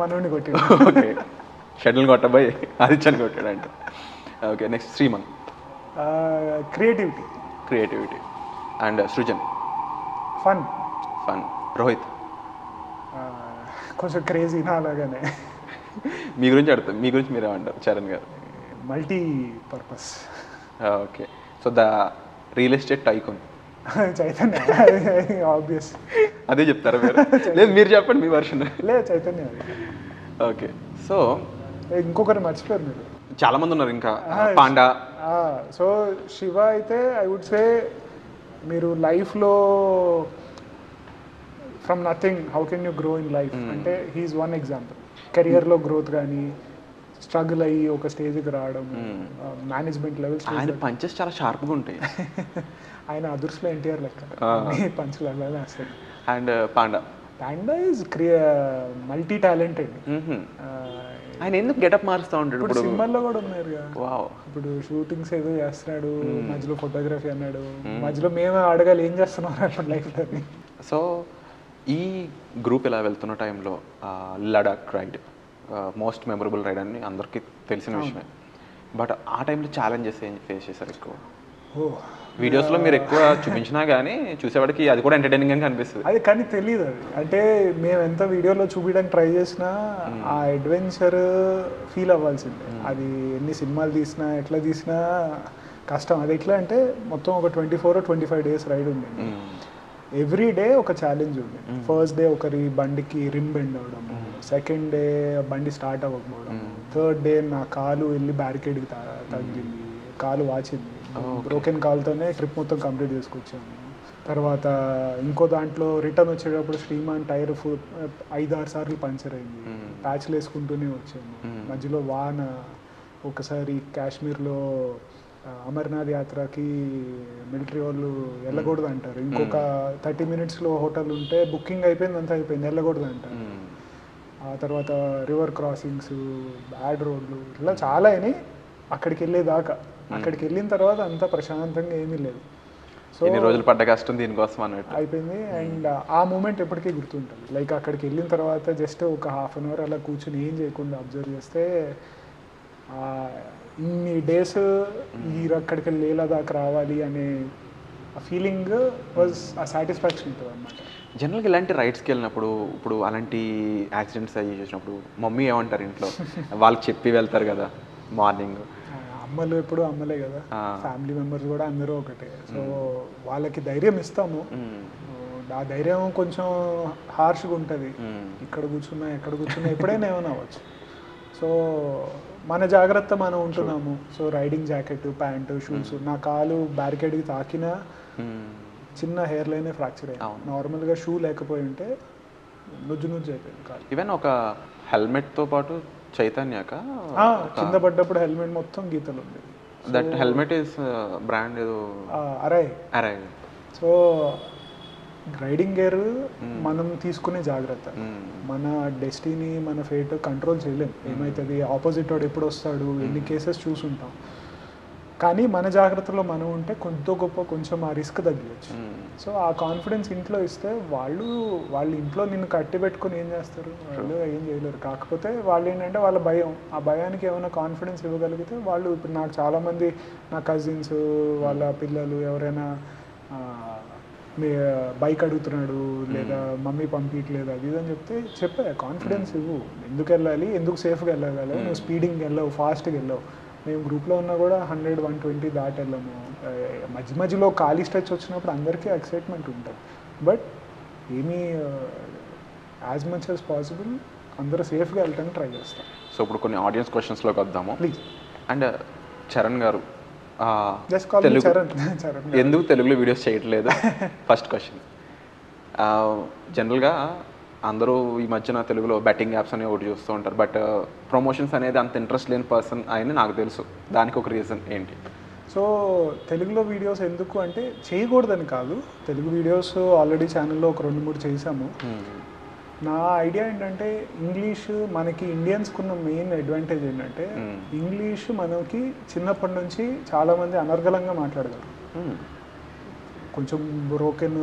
మనోడిని కొట్టాడు. ఓకే, షటిల్ కొట్టబోయి ఆదిత్యని కొట్టాడు అంటే. Okay, next Shriman. Creativity. And Srujan. Fun. Rohit. కొంచెం క్రేజీ నా అలాగానే. మీ గురించి అడుగుతాం, మీ గురించి మీరేమంటారు చరణ్ గారు? Multi purpose. Okay, so the real estate tycoon. Chaitanya. Obvious. అదే చెప్తారా మీరు? లేదు, మీరు చెప్పండి మీ వర్షన్. లేదు, చైతన్య. ఓకే, సో ఇంకొకరు మర్చిపోయారు మీరు, చాలా మంది ఉన్నారు ఇంకా. పాండా. సో శివ అయితే ఐ వుడ్ సే మీరు లైఫ్లో from nothing how can you grow in life అంటే హీఈస్ వన్ ఎగ్జాంపుల్. కెరియర్లో గ్రోత్ కానీ, స్ట్రగుల్ అయ్యి ఒక స్టేజ్కి రావడం, మేనేజ్మెంట్ లెవెల్స్. ఆయన పంచెస్ చాలా షార్ప్గా ఉంటాయి. ఆయన అదుర్స్లో ఎన్టీఆర్ లెక్క పంచులు అలానే వస్తాయి. And panda is multi talented. ఆయన ఎందుకు గెటప్ మారుస్తూ ఉంటాడు? ఇప్పుడు సినిమాల్లో కూడా ఉన్నారు కదా. వావ్. ఇప్పుడు షూటింగ్స్ ఏదో చేస్తున్నాడు, మధ్యలో ఫోటోగ్రఫీ అన్నాడు, మధ్యలో మేము అడగాలి ఏం చేస్తున్నారు అప్పుడు లైఫ్లో. సో ఈ గ్రూప్ ఇలా వెళ్తున్న టైంలో Ladakh ride most memorable ride అని అందరికీ తెలిసిన విషయమే. బట్ ఆ టైంలో ఛాలెంజెస్ ఏం ఫేస్ చేశారు ఎక్కువ? వీడియోస్లో మీరు ఎక్కువ చూపించినా కానీ చూసేవాడికి అది కూడా ఎంటర్టైనింగ్ అని కనిపిస్తుంది. అది కానీ తెలియదు అది. అంటే మేము ఎంత వీడియోలో చూపించడానికి ట్రై చేసినా ఆ అడ్వెంచర్ ఫీల్ అవ్వాల్సిందే. అది ఎన్ని సినిమాలు తీసినా ఎట్లా తీసినా కష్టం. అది ఎట్లా అంటే మొత్తం ఒక 24-25 days రైడ్ ఉండేది. ఎవ్రీ డే ఒక ఛాలెంజ్ ఉంది. ఫస్ట్ డే ఒకరి బండికి రిమ్ బెండ్ అవ్వడము, సెకండ్ డే బండి స్టార్ట్ అవ్వకపోవడం, థర్డ్ డే నా కాలు వెళ్ళి బ్యారికేడ్కి తగిలింది, కాలు వాచింది, బ్రోకెన్ కాల్తోనే ట్రిప్ మొత్తం కంప్లీట్ చేసుకొచ్చాము. తర్వాత ఇంకో దాంట్లో రిటర్న్ వచ్చేటప్పుడు శ్రీమాన్ టైర్ 5-6 సార్లు పంచర్ అయింది, ప్యాచ్లు వేసుకుంటూనే వచ్చాము. మధ్యలో వాన, ఒకసారి కాశ్మీర్లో అమర్నాథ్ యాత్రకి మిలిటరీ వాళ్ళు వెళ్ళకూడదు అంటారు, ఇంకొక 30 minutesలో హోటల్ ఉంటే బుకింగ్ అయిపోయింది, అంతా అయిపోయింది, వెళ్ళకూడదు అంటారు. ఆ తర్వాత రివర్ క్రాసింగ్స్, బ్యాడ్ రోడ్లు, ఇలా చాలా అయినాయి అక్కడికి వెళ్ళేదాకా. అక్కడికి వెళ్ళిన తర్వాత అంత ప్రశాంతంగా ఏమీ లేదు. సో ఎన్ని రోజులు పడ్డ కష్టం దీనికోసం అన్నట్టు అయిపోయింది. అండ్ ఆ మూమెంట్ ఎప్పటికీ గుర్తుంటుంది. లైక్ అక్కడికి వెళ్ళిన తర్వాత జస్ట్ ఒక 1/2 hour అలా కూర్చుని ఏం చేయకుండా అబ్జర్వ్ చేస్తే ఇన్ని డేస్ అక్కడికి వెళ్ళి లేలా దాకా రావాలి అనే ఫీలింగ్ వాజ్ ఆ సాటిస్ఫాక్షన్ ఉంటుంది అన్నమాట. జనరల్గా ఇలాంటి రైడ్స్కి వెళ్ళినప్పుడు, ఇప్పుడు అలాంటి యాక్సిడెంట్స్ అయ్యి చేసినప్పుడు మమ్మీ ఏమంటారు ఇంట్లో? వాళ్ళకి చెప్పి వెళ్తారు కదా మార్నింగ్. అమ్మలు ఎప్పుడు అమ్మలే కదా, ఫ్యామిలీ మెంబర్స్ కూడా అందరూ ఒకటే. సో వాళ్ళకి ధైర్యం ఇస్తాము. ఆ ధైర్యం కొంచెం హార్ష్గా ఉంటుంది. ఇక్కడ కూర్చున్నా ఎక్కడ కూర్చున్నా ఎప్పుడైనా ఏమైనా అవ్వచ్చు. సో మన జాగ్రత్త మనం ఉంటున్నాము. So riding jacket, pant, shoes. నా కాలు బ్యారికేడ్కి తాకినా చిన్న హెయిర్ లైనే ఫ్రాక్చర్ అయ్యింది. నార్మల్గా షూ లేకపోయి ఉంటే నుజ్జు అయిపోయింది కాలు. ఈవెన్ ఒక హెల్మెట్తో పాటు చైతన్యక కింద పడ్డప్పుడు హెల్మెట్ మొత్తం గీతలు ఉంది. దట్ హెల్మెట్ ఇస్ బ్రాండ్ ఏదో అరై. సో రైడింగ్ గేర్ మనం తీసుకునే జాగ్రత్త. మన డెస్టినీ, మన ఫేట్ కంట్రోల్ చేయలేం. ఏమవుతుంది, ఆపోజిట్ వాడు ఎప్పుడు వస్తాడు, ఎన్ని కేసెస్ చూసుంటాం. కానీ మన జాగ్రత్తలో మనం ఉంటే కొంత గొప్ప కొంచెం ఆ రిస్క్ తగ్గించచ్చు. సో ఆ కాన్ఫిడెన్స్ ఇంట్లో ఇస్తే వాళ్ళు ఇంట్లో నిన్ను కట్టి పెట్టుకుని ఏం చేస్తారు, వాళ్ళు ఏం చేయలేరు. కాకపోతే వాళ్ళు ఏంటంటే వాళ్ళ భయం, ఆ భయానికి ఏమైనా కాన్ఫిడెన్స్ ఇవ్వగలిగితే వాళ్ళు, ఇప్పుడు నాకు చాలామంది నా కజిన్స్ వాళ్ళ పిల్లలు ఎవరైనా బైక్ అడుగుతున్నాడు లేదా మమ్మీ పంపించట్లేదు అది ఇది అని చెప్పే కాన్ఫిడెన్స్ ఇవ్వు. ఎందుకు వెళ్ళాలి, ఎందుకు సేఫ్గా వెళ్ళగలవు, నువ్వు స్పీడింగ్ వెళ్ళవు, ఫాస్ట్గా వెళ్ళవు. మేము గ్రూప్లో ఉన్నా కూడా 100-120 దాటి వెళ్ళాము. మధ్యలో ఖాళీ స్ట్రెచ్ వచ్చినప్పుడు అందరికీ ఎక్సైట్మెంట్ ఉంటుంది. బట్ ఏమీ యాజ్ మచ్ యాజ్ పాసిబుల్ అందరూ సేఫ్గా వెళ్ళడానికి ట్రై చేస్తాం. సో ఇప్పుడు కొన్ని ఆడియన్స్ క్వశ్చన్స్లోకి వద్దాము ప్లీజ్. అండ్ చరణ్ గారు చరణ్ ఎందుకు తెలుగులో వీడియోస్ చేయట్లేదు? First question. జనరల్గా అందరూ ఈ మధ్యన తెలుగులో బెట్టింగ్ యాప్స్ అని ఒకటి చూస్తూ ఉంటారు, బట్ ప్రమోషన్స్ అనేది అంత ఇంట్రెస్ట్ లేని పర్సన్ అని నాకు తెలుసు. దానికి ఒక రీజన్ ఏంటి? సో తెలుగులో వీడియోస్ ఎందుకు అంటే చేయకూడదని కాదు. తెలుగు వీడియోస్ ఆల్రెడీ ఛానల్లో ఒక 2-3 చేసాము. నా ఐడియా ఏంటంటే ఇంగ్లీష్ మనకి ఇండియన్స్కి ఉన్న మెయిన్ అడ్వాంటేజ్ ఏంటంటే ఇంగ్లీష్ మనకి చిన్నప్పటి నుంచి చాలామంది అనర్గళంగా మాట్లాడగలరు. కొంచెం బ్రోకెన్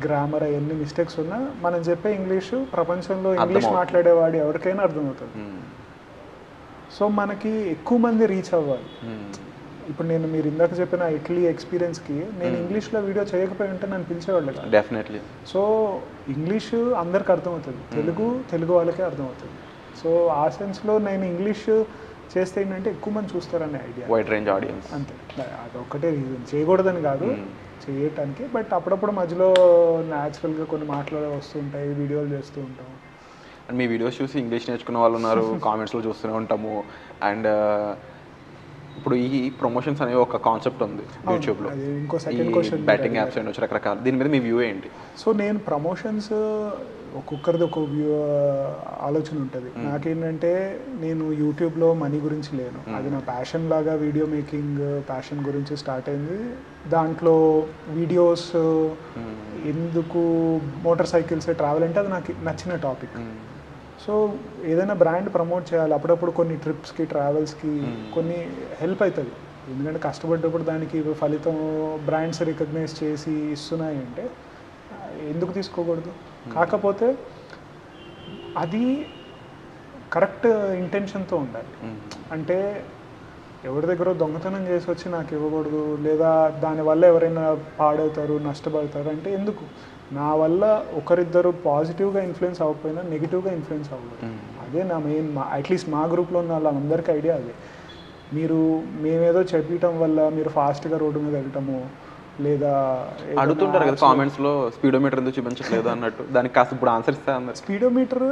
గ్రామర్ అవన్నీ మిస్టేక్స్ ఉన్నా మనం చెప్పే ఇంగ్లీషు ప్రపంచంలో ఇంగ్లీష్ మాట్లాడేవాడు ఎవరికైనా అర్థమవుతుంది. సో మనకి ఎక్కువ మంది రీచ్ అవ్వాలి. ఇప్పుడు మీరు ఇందాక చెప్పిన ఇటలీ ఎక్స్పీరియన్స్కి నేను ఇంగ్లీష్లో వీడియో చేయకపోయి ఉంటే నన్ను పిలిచేవాళ్ళు కదా. డెఫినెట్లీ. సో ఇంగ్లీషు అందరికి అర్థమవుతుంది, తెలుగు వాళ్ళకే అర్థమవుతుంది. సో ఆ సెన్స్లో నేను ఇంగ్లీష్ చేస్తే ఏంటంటే ఎక్కువ మంది చూస్తారనే ఐడియా, వైడ్ రేంజ్ ఆడియన్స్. అంతే, అదొక్కటే రీజన్. చేయకూడదని కాదు, చేయటానికి. బట్ అప్పుడప్పుడు మధ్యలో న్యాచురల్గా కొన్ని మాటలు వస్తుంటాయి, వీడియోలు చేస్తూ ఉంటాం. అండ్ మీ వీడియోస్ చూసి ఇంగ్లీష్ నేర్చుకున్న వాళ్ళు ఉన్నారు, కామెంట్స్లో చూస్తూనే ఉంటాము. అండ్ ఇప్పుడు ఈ ప్రమోషన్స్ అనేవి ఒక కాన్సెప్ట్ ఉంది యూట్యూబ్లో, ఇంకో second question, batting apps and వచ్చి రకరకాల. దీని మీద మీ వ్యూ ఏంటి? సో నేను ప్రమోషన్స్ ఒక్కొక్కరిది ఒక వ్యూ ఆలోచన ఉంటుంది. నాకేంటంటే నేను యూట్యూబ్లో మనీ గురించి లేను, అది నా ప్యాషన్ లాగా వీడియో మేకింగ్ ప్యాషన్ గురించి స్టార్ట్ అయింది. దాంట్లో వీడియోస్ ఎందుకు మోటార్ సైకిల్స్ ట్రావెల్ అంటే అది నాకు నచ్చిన టాపిక్. సో ఏదైనా బ్రాండ్ ప్రమోట్ చేయాలి, అప్పుడప్పుడు కొన్ని ట్రిప్స్కి ట్రావెల్స్కి కొన్ని హెల్ప్ అవుతుంది. ఎందుకంటే కష్టపడ్డప్పుడు దానికి ఫలితం బ్రాండ్స్ రికగ్నైజ్ చేసి ఇస్తున్నాయి అంటే ఎందుకు తీసుకోకూడదు. కాకపోతే అది కరెక్ట్ ఇంటెన్షన్తో ఉండాలి. అంటే ఎవరి దగ్గర దొంగతనం చేసి వచ్చి నాకు ఇవ్వకూడదు, లేదా దానివల్ల ఎవరైనా పాడవుతారు, నష్టపడతారు అంటే ఎందుకు? నా వల్ల ఒకరిద్దరు పాజిటివ్గా ఇన్ఫ్లుయెన్స్ అవ్వకపోయినా నెగిటివ్గా ఇన్ఫ్లుయెన్స్ అవ్వదు. అదే నా మెయిన్, అట్లీస్ట్ మా గ్రూప్లో ఉన్న వాళ్ళందరికీ ఐడియా అదే. మీరు మేమేదో చెప్పటం వల్ల మీరు ఫాస్ట్గా రోడ్డు మీద వెళ్ళటము, లేదా అడుగుతుంటారు కదా కామెంట్స్లో స్పీడోమీటర్ ఎందుకు చూపించట్లేదు అన్నట్టు, దానికి కాస్త ఇప్పుడు ఆన్సర్ ఇస్తా అన్నారు. స్పీడోమీటర్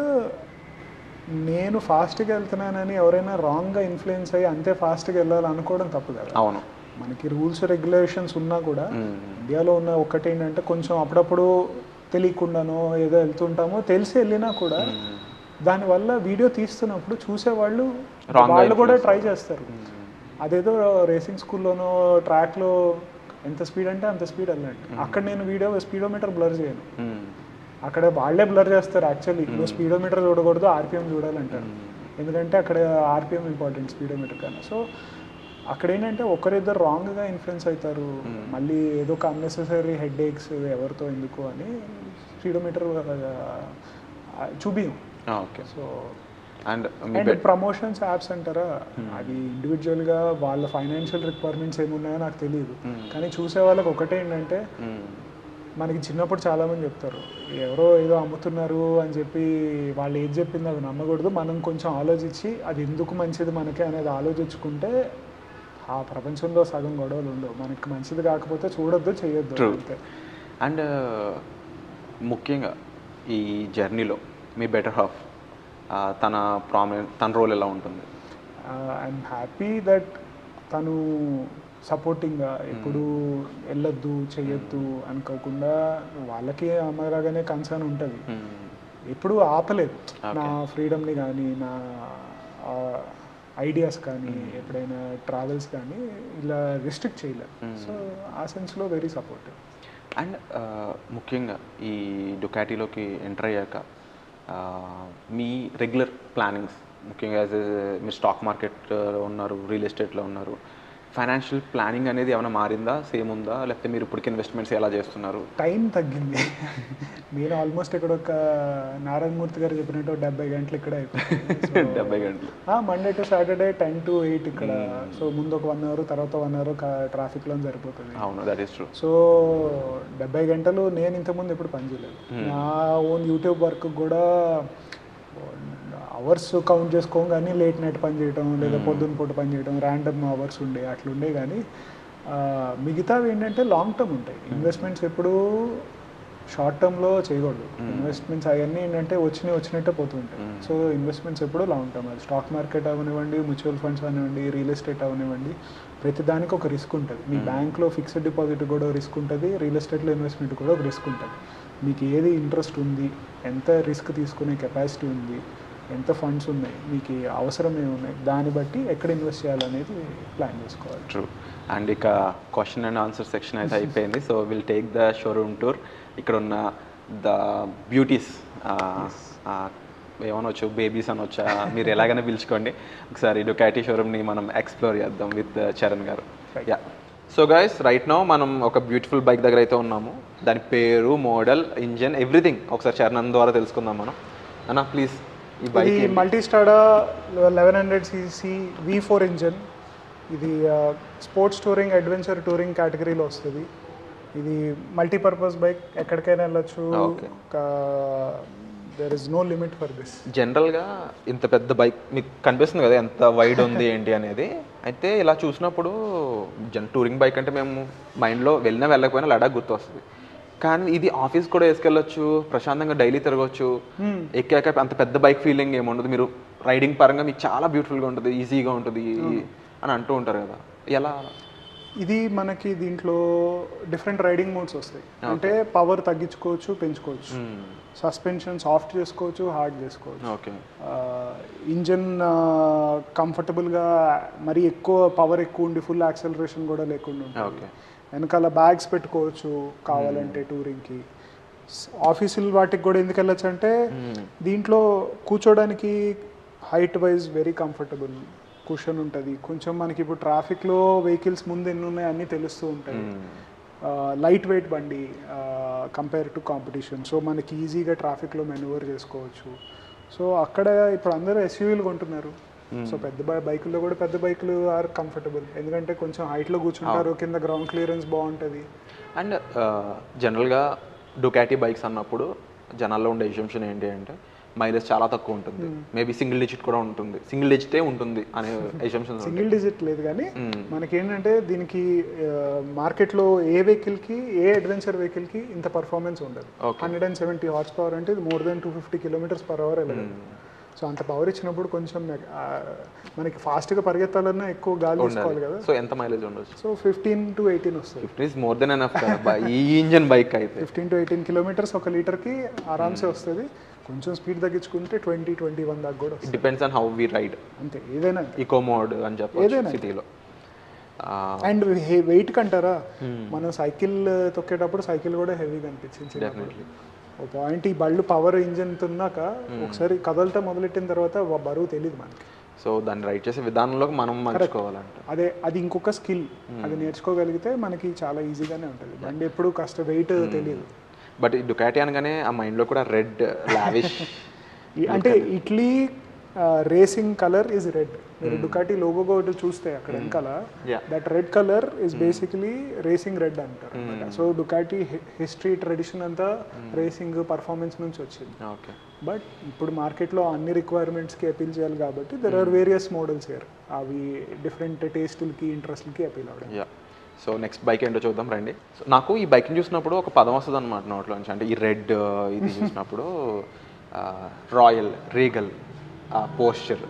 నేను ఫాస్ట్గా వెళ్తున్నానని ఎవరైనా రాంగ్గా ఇన్ఫ్లుయెన్స్ అయ్యి అంతే ఫాస్ట్గా వెళ్ళాలి అనుకోవడం తప్పు కదా. అవును, మనకి రూల్స్ రెగ్యులేషన్స్ ఉన్నా కూడా ఇండియాలో ఉన్న ఒక్కటేంటంటే కొంచెం అప్పుడప్పుడు తెలియకుండానో ఏదో వెళ్తుంటామో, తెలిసి వెళ్ళినా కూడా దానివల్ల వీడియో తీస్తున్నప్పుడు చూసేవాళ్ళు వాళ్ళు కూడా ట్రై చేస్తారు. అదేదో రేసింగ్ స్కూల్లోనో ట్రాక్లో ఎంత స్పీడ్ అంటే అంత స్పీడ్ వెళ్ళండి. అక్కడ నేను స్పీడోమీటర్ బ్లర్ చేయను, అక్కడ వాళ్ళే బ్లర్ చేస్తారు. యాక్చువల్లీ నువ్వు స్పీడోమీటర్ చూడకూడదు, ఆర్పిఎం చూడాలంటారు. ఎందుకంటే అక్కడ ఆర్పిఎం ఇంపార్టెంట్ స్పీడోమీటర్ కన్నా. సో అక్కడ ఏంటంటే ఒకరిద్దరు రాంగ్గా ఇన్ఫ్లుయెన్స్ అవుతారు, మళ్ళీ ఏదో ఒక అన్నెసెసరీ హెడ్ ఏక్స్ ఎవరితో ఎందుకు అని స్పీడోమీటర్ చూపియం. Okay. So and promotions apps అంటారా, అది ఇండివిజువల్గా వాళ్ళ ఫైనాన్షియల్ రిక్వైర్మెంట్స్ ఏమున్నాయో నాకు తెలియదు, కానీ చూసే వాళ్ళకి ఒకటే ఏంటంటే, మనకి చిన్నప్పుడు చాలామంది చెప్తారు ఎవరో ఏదో అమ్ముతున్నారు అని చెప్పి, వాళ్ళు ఏది చెప్పింది అది నమ్మకూడదు, మనం కొంచెం ఆలోచించి అది ఎందుకు మంచిది మనకి అనేది ఆలోచించుకుంటే ఆ ప్రపంచంలో సగం గొడవలు ఉండవు. మనకి మంచిది కాకపోతే చూడొద్దు, చేయొద్దు అంతే. అండ్ ముఖ్యంగా ఈ జర్నీలో మీ బెటర్ హాఫ్ తన రోల్ ఎలా ఉంటుంది? ఐఎమ్ హ్యాపీ దట్ తను సపోర్టింగ్గా ఎప్పుడు వెళ్ళొద్దు చెయ్యొద్దు అనుకోకుండా, వాళ్ళకి అమ్మలాగానే కన్సర్న్ ఉంటుంది, ఎప్పుడు ఆపలేదు నా ఫ్రీడమ్ని కానీ నా ఐడియాస్ కానీ ఎప్పుడైనా ట్రావెల్స్ కానీ ఇలా రిస్ట్రిక్ట్ చేయలేదు. సో ఆ సెన్స్లో వెరీ సపోర్టివ్. అండ్ ముఖ్యంగా ఈ డుకాటీలోకి ఎంటర్ అయ్యాక మీ రెగ్యులర్ ప్లానింగ్స్, ముఖ్యంగా మీరు స్టాక్ మార్కెట్లో ఉన్నారు, రియల్ ఎస్టేట్లో ఉన్నారు, ఫైనాన్షియల్ ప్లానింగ్ అనేది ఏమైనా మారిందా, సేమ్ ఉందా, లేకపోతే మీరు ఇప్పటికి ఇన్వెస్ట్మెంట్స్ ఎలా చేస్తున్నారు? టైం తగ్గింది. నేను ఆల్మోస్ట్ ఇక్కడ ఒక నారాయణమూర్తి గారు చెప్పినట్టు 70 గంటలు ఇక్కడ అయిపోయింది. 70 గంటలు మండే టు సాటర్డే 10 to 8 ఇక్కడ. సో ముందు ఒక 1 hour, తర్వాత 1 hour ట్రాఫిక్లో సరిపోతుంది. అవును, దట్ ఈస్ ట్రూ. సో 70 గంటలు నేను ఇంతకుముందు ఎప్పుడు పనిచేయలేదు. నా ఓన్ యూట్యూబ్ వర్క్ కూడా అవర్స్ కౌంట్ చేసుకోం, కానీ లేట్ నైట్ పని చేయడం, లేదా పొద్దున్న పూట పని చేయడం, ర్యాండమ్ అవర్స్ ఉండే అట్లుండే. కానీ మిగతావి ఏంటంటే లాంగ్ టర్మ్ ఉంటాయి. ఇన్వెస్ట్మెంట్స్ ఎప్పుడు షార్ట్ టర్మ్లో చేయకూడదు. ఇన్వెస్ట్మెంట్స్ అవన్నీ ఏంటంటే వచ్చినట్టే పోతుంటాయి. సో ఇన్వెస్ట్మెంట్స్ ఎప్పుడు లాంగ్ టర్మ్. అది స్టాక్ మార్కెట్ అవనివ్వండి, మ్యూచువల్ ఫండ్స్ అవనివ్వండి, రియల్ ఎస్టేట్ అవనివ్వండి, ప్రతి దానికి ఒక రిస్క్ ఉంటుంది. మీ బ్యాంక్లో ఫిక్స్డ్ డిపాజిట్ కూడా రిస్క్ ఉంటుంది, రియల్ ఎస్టేట్లో ఇన్వెస్ట్మెంట్ కూడా ఒక రిస్క్ ఉంటుంది. మీకు ఏది ఇంట్రెస్ట్ ఉంది, ఎంత రిస్క్ తీసుకునే కెపాసిటీ ఉంది, ఎంత ఫండ్స్ ఉన్నాయి, మీకు అవసరం ఏమున్నాయి, దాన్ని బట్టి ఎక్కడ ఇన్వెస్ట్ చేయాలనేది ప్లాన్ చేసుకోవాలి. ట్రూ. అండ్ ఇక క్వశ్చన్ అండ్ ఆన్సర్ సెక్షన్ అయితే అయిపోయింది. So will take the showroom tour. ఇక్కడ ఉన్న ద బ్యూటీస్, ఏమనొచ్చు, బేబీస్ అనొచ్చా, మీరు ఎలాగైనా పిలుచుకోండి, ఒకసారి డుకాటీ షోరూమ్ని మనం ఎక్స్ప్లోర్ చేద్దాం విత్ చరణ్ గారు. Yeah. So guys, right now మనం ఒక బ్యూటిఫుల్ బైక్ దగ్గర అయితే ఉన్నాము. దాని పేరు, మోడల్, ఇంజన్, ఎవ్రీథింగ్ ఒకసారి చరణ్ ద్వారా తెలుసుకుందాం మనం. అన్న ప్లీజ్, ఈ bike Multistrada 1100cc V4 engine. ఇది స్పోర్ట్స్ టూరింగ్, అడ్వెంచర్ టూరింగ్ కేటగిరీలో వస్తుంది. ఇది మల్టీపర్పస్ బైక్, ఎక్కడికైనా వెళ్ళొచ్చు. There is no limit for this. జనరల్గా ఇంత పెద్ద బైక్ మీకు కనిపిస్తుంది కదా ఎంత వైడ్ ఉంది ఏంటి అనేది. అయితే ఇలా చూసినప్పుడు టూరింగ్ బైక్ అంటే మేము మైండ్లో వెళ్ళకపోయినా లడాక్ గుర్తు వస్తుంది. కానీ ఇది ఆఫీస్ కూడా వేసుకెళ్ళొచ్చు, ప్రశాంతంగా డైలీ తిరగచ్చు, ఎక్కాక అంత పెద్ద బైక్ ఫీలింగ్ ఏముండదు. మీరు రైడింగ్ పరంగా మీకు చాలా బ్యూటిఫుల్గా ఉంటుంది, ఈజీగా ఉంటుంది అని అంటూ ఉంటారు కదా, ఎలా? ఇది మనకి దీంట్లో డిఫరెంట్ రైడింగ్ మోడ్స్ వస్తాయి. అంటే పవర్ తగ్గించుకోవచ్చు, పెంచుకోవచ్చు. సస్పెన్షన్ సాఫ్ట్ చేసుకోవచ్చు, హార్డ్ చేసుకోవచ్చు. ఓకే. ఇంజన్ కంఫర్టబుల్గా మరీ ఎక్కువ పవర్ ఎక్కువ ఉండి ఫుల్ యాక్సలరేషన్ కూడా లేకుండా ఉంటుంది. వెనకాల బ్యాగ్స్ పెట్టుకోవచ్చు కావాలంటే టూరింగ్కి. ఆఫీసులు వాటికి కూడా ఎందుకు వెళ్ళచ్చు అంటే దీంట్లో కూర్చోడానికి height wise very comfortable, cushion ఉంటుంది. కొంచెం మనకి ఇప్పుడు ట్రాఫిక్లో వెహికల్స్ ముందు ఎన్ని ఉన్నాయి అన్నీ తెలుస్తూ ఉంటాయి. లైట్ వెయిట్ బండి కంపేర్ టు కాంపిటీషన్. సో మనకి ఈజీగా ట్రాఫిక్లో మెనూవర్ చేసుకోవచ్చు. సో అక్కడ ఇప్పుడు అందరూ ఎస్యూవీలు కొంటున్నారు. సో పెద్ద బైకుల్లో కూడా పెద్ద బైకులు ఆర్ కంఫర్టబుల్, ఎందుకంటే కొంచెం హైట్లో కూర్చుంటారు, కింద గ్రౌండ్ క్లియరెన్స్ బాగుంటుంది. అండ్ జనరల్గా డుకాటీ బైక్స్ అన్నప్పుడు జనాల్లో ఉండే ఎజంప్షన్ ఏంటి అంటే మైలేజ్ చాలా తక్కువ ఉంటుంది, మేబీ సింగిల్ డిజిట్ కూడా ఉంటుంది, సింగిల్ డిజిటే ఉంటుంది అనే ఎజంప్షన్. సింగిల్ డిజిట్ లేదు కానీ మనకి ఏంటంటే దీనికి మార్కెట్లో ఏ వెహికల్కి, ఏ అడ్వెంచర్ వెహికల్కి ఇంత పర్ఫార్మెన్స్ ఉండదు. 170 హార్స్ పవర్ అంటే ఇది మోర్ దెన్ 250 km/h వెళ్ళగలదు. సో అంత పవర్ ఇచ్చినప్పుడు కొంచెం మనకి ఫాస్ట్గా పరిగెత్తాలన్నా ఎక్కువ గాలి తీసుకోవాలి కదా. సో ఎంత మైలేజ్ ఉండొచ్చు? సో 15 to 18 వస్తుంది. 15 ఇస్ మోర్ దెన్ ఎనఫ్ ఈ ఇంజన్ బైక్ అయితే. 15 to 18 kilometers ఒక లీటర్కి ఆరామ్సే వస్తుంది. కొంచెం స్పీడ్ తగ్గించుకుంటే 20-21 దాకా కూడా వస్తుంది. Depends on how we ride. అంతే, ఏదైనా ఈకో మోడ్ అని చెప్పొచ్చు సిటీలో. అండ్ వెయిట్ కంటారా, మనం సైకిల్ తొక్కేటప్పుడు సైకిల్ కూడా హెవీగా అనిపించింది. ఓ పాయింట్ ఈ బళ్ళు పవర్ ఇంజన్ ఉన్నాక ఒకసారి కదలటం మొదలెట్టిన తర్వాత బరువు తెలియదు మనకి. సో దాన్ని రైడ్ చేసే విధానంలో మనం మర్చిపోవాలంటే అది ఇంకొక స్కిల్. అది నేర్చుకోగలిగితే మనకి చాలా ఈజీగానే ఉంటుంది. బండి ఎప్పుడు వెయిట్ తెలియదు. బట్ ఈ డుకాటీ అనగానే ఆ మైండ్లో కూడా రెడ్ లావిష్ అంటే ఇట్లీ రేసింగ్ కలర్ ఈజ్ రెడ్. మీరు డుకాటీ లోగో కూడా చూస్తే అక్కడ వెనకాల that red colour is basically racing red అంటారు. సో డుకాటీ హిస్టరీ ట్రెడిషన్ అంతా రేసింగ్ పర్ఫార్మెన్స్ నుంచి వచ్చింది. బట్ ఇప్పుడు మార్కెట్లో అన్ని రిక్వైర్మెంట్స్కి అపీల్ చేయాలి కాబట్టి there are various models here. అవి డిఫరెంట్ టేస్టులకి, ఇంట్రెస్ట్లకి అపీల్ అవ్వడం. సో నెక్స్ట్ బైక్ ఏంటో చూద్దాం రండి. సో నాకు ఈ బైక్ని చూసినప్పుడు ఒక పదం వస్తుంది అనమాట నోట్లోంచి. అంటే ఈ రెడ్ ఇది చూసినప్పుడు రాయల్, రీగల్ పోస్చర్,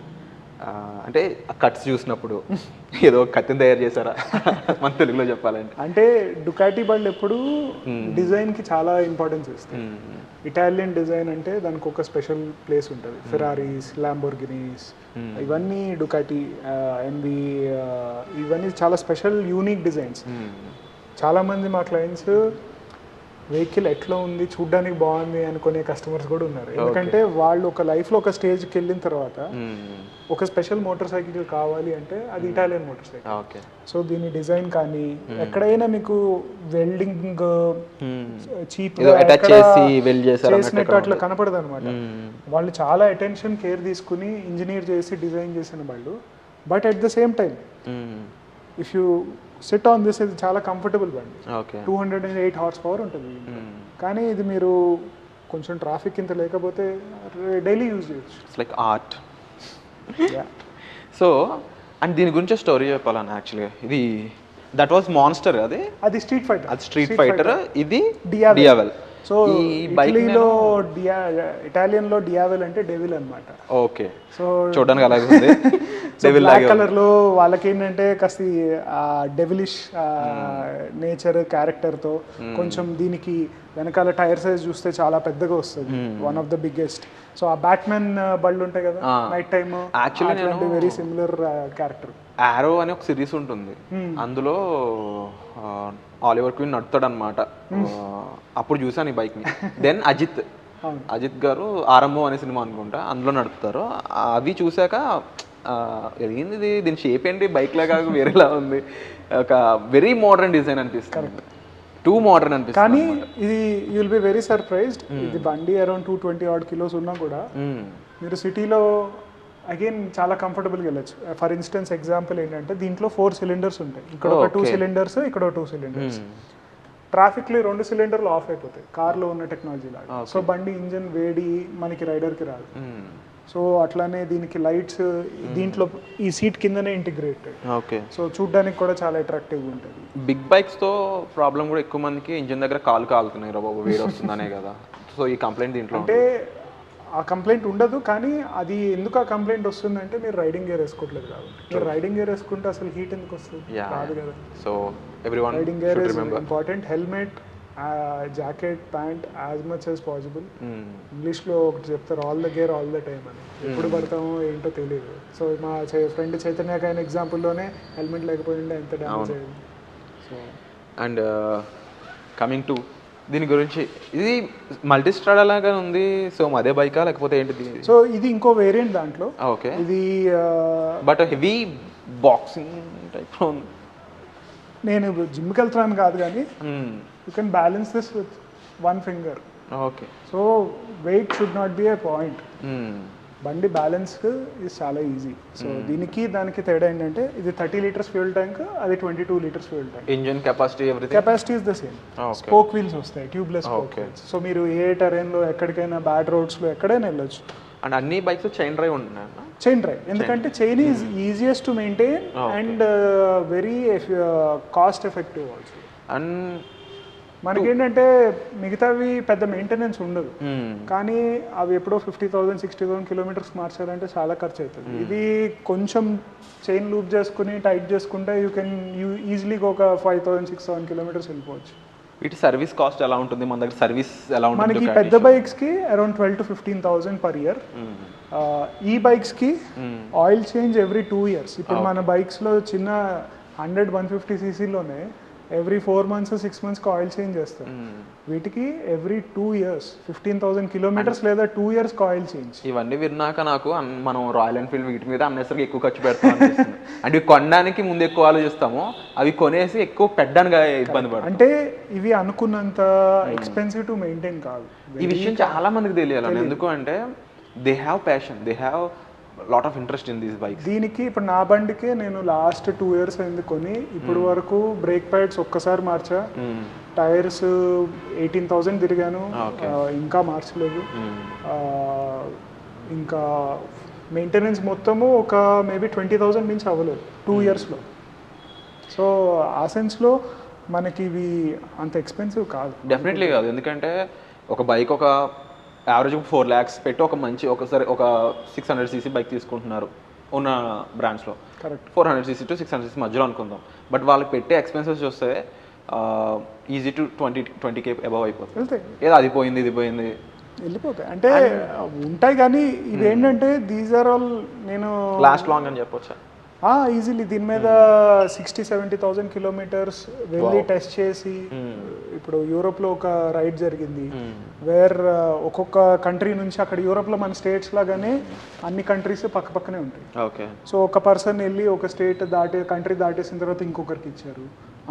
అంటే ఆ కట్స్ చూసినప్పుడు ఏదో కత్తిని తయారు చేశారా మన తెలుగులో చెప్పాలంటే. అంటే డుకాటీ బళ్ళు ఎప్పుడు డిజైన్కి చాలా ఇంపార్టెన్స్ ఇస్తాయి. ఇటాలియన్ డిజైన్ అంటే దానికి ఒక స్పెషల్ ప్లేస్ ఉంటుంది. ఫెరారీస్, ల్యాంబోర్గినీస్, ఇవన్నీ డుకాటీ, ఎన్వి, ఇవన్నీ చాలా స్పెషల్ యూనిక్ డిజైన్స్. చాలామంది మా క్లయింట్స్ వెహికల్ ఎట్లా ఉంది, చూడ్డానికి బాగుంది అనుకునే కస్టమర్స్ కూడా ఉన్నారు. ఎందుకంటే వాళ్ళు ఒక లైఫ్లో ఒక స్టేజ్కి వెళ్ళిన తర్వాత ఒక స్పెషల్ మోటార్ సైకిల్ కావాలి అంటే అది ఇటాలియన్ మోటార్ సైకిల్. సో దీని డిజైన్ కానీ ఎక్కడైనా మీకు వెల్డింగ్ చీప్ చేసినట్టు అట్లా కనపడదు అనమాట. వాళ్ళు చాలా అటెన్షన్, కేర్ తీసుకుని ఇంజనీర్ చేసి డిజైన్ చేసిన వాళ్ళు. But at the same time if you SIT on this, ఇది చాలా కంఫర్టబుల్ బండి. 208 హార్స్ పవర్ ఉంటుంది. కానీ ఇది మీరు కొంచెం ట్రాఫిక్ ఇంత లేకపోతే డైలీ యూజ్ చేయొచ్చు. It's like art. So and దీని గురించి స్టోరీ చెప్పాలని యాక్చువల్గా ఇది దట్ వాజ్ మాన్స్టర్, అది స్ట్రీట్ ఫైటర్. అది స్ట్రీట్ ఫైటర్, ఇది డియావెల్. సో ఇటలీలో ఇటాలియన్లో డియావెల్ అంటే డెవిల్ అనమాట. ఓకే, సో చూడడానికి అలాగే ఉంది. బ్లాక్ కలర్లో వాళ్ళకి ఏంటంటే కాస్త డెవిలిష్ నేచర్ క్యారెక్టర్తో కొంచెం. దీనికి వెనకాల టైర్ సైజ్ చూస్తే చాలా పెద్దగా వస్తుంది, one of the biggest. So ఆ బ్యాట్మెన్ బళ్ళు ఉంటాయి కదా night time, actually very similar character. Arrow అని ఒక సిరీస్ ఉంటుంది, అందులో ఆలివర్ క్వీన్ నడుతాడు అనమాట. అప్పుడు చూసాను ఈ బైక్ని. దెన్ అజిత్ గారు ఆరంభం అనే సినిమా అనుకుంటా, అందులో నడుపుతారు. అవి చూసాక ఏంది ఇది, దీని షేప్ ఏంటి బైక్ లాగా వేరేలా ఉంది, ఒక వెరీ మోడర్న్ డిజైన్ అనిపిస్తుంది, టూ మోడర్న్ అనిపిస్తుంది. కానీ ఇది you will be very surprised. ఇది బండి అరౌండ్ 220 odd kilos ఉన్నా కూడా మీరు సిటీలో అగైన్ చాలా కంఫర్టబుల్గా వెళ్ళచ్చు. ఫర్ ఇన్స్టెన్స్ ఎగ్జాంపుల్ ఏంటంటే దీంట్లో 4 cylinders ఉంటాయి. ఇక్కడ ఒక 2 cylinders, ఇక్కడ 2 cylinders. ట్రాఫిక్లో 2 cylinders ఆఫ్ అయిపోతాయి, కార్లో ఉన్న టెక్నాలజీ లాగా. సో బండి ఇంజన్ వేడి మనకి రైడర్కి రాదు. సో అట్లానే దీనికి లైట్స్ దీంట్లో ఈ సీట్ కిందనే ఇంటిగ్రేటెడ్. ఓకే, సో చూడడానికి కూడా చాలా అట్రాక్టివ్గా ఉంటుంది. బిగ్ బైక్స్తో ప్రాబ్లం కూడా ఎక్కువ మందికి ఇంజన్ దగ్గర కాలు కాలుతున్నాయి రా బాబు, వేడి వస్తుందనే కదా. సో ఈ కంప్లైంట్ దీంట్లో అంటే ఆ కంప్లైంట్ ఉండదు. కానీ అది ఎందుకు ఆ కంప్లైంట్ వస్తుందంటే మీరు రైడింగ్ గేర్ వేసుకోవట్లేదు కాబట్టి. మీరు రైడింగ్ గేర్ వేసుకుంటే అసలు హీట్ ఎందుకు వస్తుంది, రాదు కదా. So everyone riding gear is important. Helmet, jacket, pant as much as possible. ఇంగ్లీష్లో ఒకటి చెప్తారు, all the gear all the time అని. ఎప్పుడు పడతామో ఏంటో తెలియదు. సో మా ఫ్రెండ్ చైతన్యకి అయిన ఎగ్జాంపుల్లోనే హెల్మెట్ లేకపోయింటే ఎంత డ్యామేజ్ అయ్యింది. సో అండ్ కమింగ్ టు దీని గురించి, ఇది మల్టీ స్ట్రాడ్ లాగా ఉంది. సో అదే బైకా లేకపోతే ఏంటిది? సో ఇది ఇంకో వేరియంట్ దాంట్లో. ఓకే, ఇది బట్ హెవీ బాక్సింగ్ టైప్ ఉంది. నేను జిమ్కి వెళ్తున్నాను కాదు కానీ you can balance this with 1 finger. Okay, so weight should not be a point. బండి బ్యాలెన్స్ ఇది చాలా ఈజీ. సో దీనికి దానికి తేడా ఏంటంటే ఇది 30 లీటర్స్ ఫ్యూల్ ట్యాంక్, అది 22 litres fuel tank. Engine capacity everything capacity is the same. Spoke wheels వస్తాయి, ట్యూబ్లెస్ స్పోక్ వీల్స్. సో మీరు ఏ టెరైన్లో ఎక్కడికైనా బ్యాడ్ రోడ్స్లో ఎక్కడైనా వెళ్ళొచ్చు. అండ్ అన్ని బైక్స్ చైన్ డ్రైవ్ ఉంటున్నాయి. చైన్ డ్రైవ్ ఎందుకంటే chain is easiest to maintain and very cost effective also. And మనకేంటంటే మిగతావి పెద్ద మెయింటెనెన్స్ ఉండదు, కానీ అవి ఎప్పుడో 50,000 60,000 కిలోమీటర్స్ మార్చాలంటే చాలా ఖర్చు అవుతుంది. ఇది కొంచెం చైన్ లూప్ చేసుకుని టైట్ చేసుకుంటే యూ ఈజీలీ ఒక 5,000 6,000 కిలోమీటర్స్ వెళ్ళిపోవచ్చు. వీటి సర్వీస్ కాస్ట్ ఎలా ఉంటుంది మన దగ్గర? సర్వీస్ ఎలా ఉంటుంది? మనకి పెద్ద బైక్స్కి అరౌండ్ 12,000 to 15,000 per year. ఈ బైక్స్కి ఆయిల్ చేంజ్ ఎవ్రీ 2 years. ఇప్పుడు మన బైక్స్లో చిన్న 100-150 cc every 4 months 6 months oil change చేస్తారు. వీటికి ఎవ్రీ 2 years 15,000 కిలోమీటర్స్ లేదా 2 years ఆయిల్ చేంజ్. ఇవన్నీ విన్నాక నాకు మనం రాయల్ ఎన్ఫీల్డ్ వీటి మీద అన్నెసరికి ఎక్కువ ఖర్చు పెడతాం అనిపిస్తుంది. అంటే ఇవి కొనడానికి ముందు ఎక్కువ ఆలోచిస్తాము, అవి కొనేసి ఎక్కువ పెట్టడానికి ఇబ్బంది పడతాం. అంటే ఇవి అనుకున్నంత ఎక్స్పెన్సివ్ టు మెయింటైన్ కాదు. ఈ విషయం చాలా మందికి తెలియాలి. ఎందుకు అంటే they have passion, they have lot of interest in these bikes. దీనికి ఇప్పుడు నా బండికే నేను లాస్ట్ 2 years అయింది కొని, ఇప్పుడు వరకు బ్రేక్ ప్యాడ్స్ ఒక్కసారి మార్చా, టైర్స్ 18,000 తిరిగాను, ఇంకా మార్చలేదు. ఇంకా మెయింటెనెన్స్ మొత్తము ఒక మేబీ 20,000 మించి అవ్వలేదు 2 yearsలో. సో ఆ సెన్స్లో మనకి ఇవి అంత ఎక్స్పెన్సివ్ కాదు. డెఫినెట్లీ కాదు, ఎందుకంటే ఒక బైక్ ఒక యావరేజ్ 4 lakhs పెట్టి ఒక మంచి ఒకసారి ఒక 600cc బైక్ తీసుకుంటున్నారు ఉన్న బ్రాండ్స్లో. కరెక్ట్. 400cc to 600cc మధ్యలో అనుకుందాం. బట్ వాళ్ళకి పెట్టే ఎక్స్పెన్సెస్ చూస్తే ఈజీ టు 20K అబవ్ అయిపోతుంది. వెళ్తాయి, ఏదో అది పోయింది ఇది పోయింది వెళ్ళిపోతాయి అంటే ఉంటాయి. కానీ ఇవి ఏంటంటే దీస్ ఆర్ ఆల్ నేను లాస్ట్ లాంగ్ అని చెప్పొచ్చా? ఈజీలీ దీని మీద 60-70,000 కిలోమీటర్స్ వెళ్ళి టెస్ట్ చేసి, ఇప్పుడు యూరోప్లో ఒక రైడ్ జరిగింది వేర్ ఒక్కొక్క కంట్రీ నుంచి, అక్కడ యూరోప్లో మన స్టేట్స్ లాగానే అన్ని కంట్రీస్ పక్క పక్కనే ఉంటాయి. ఓకే. సో ఒక పర్సన్ వెళ్ళి ఒక స్టేట్ కంట్రీ దాటేసిన తర్వాత ఇంకొకరికి ఇచ్చారు.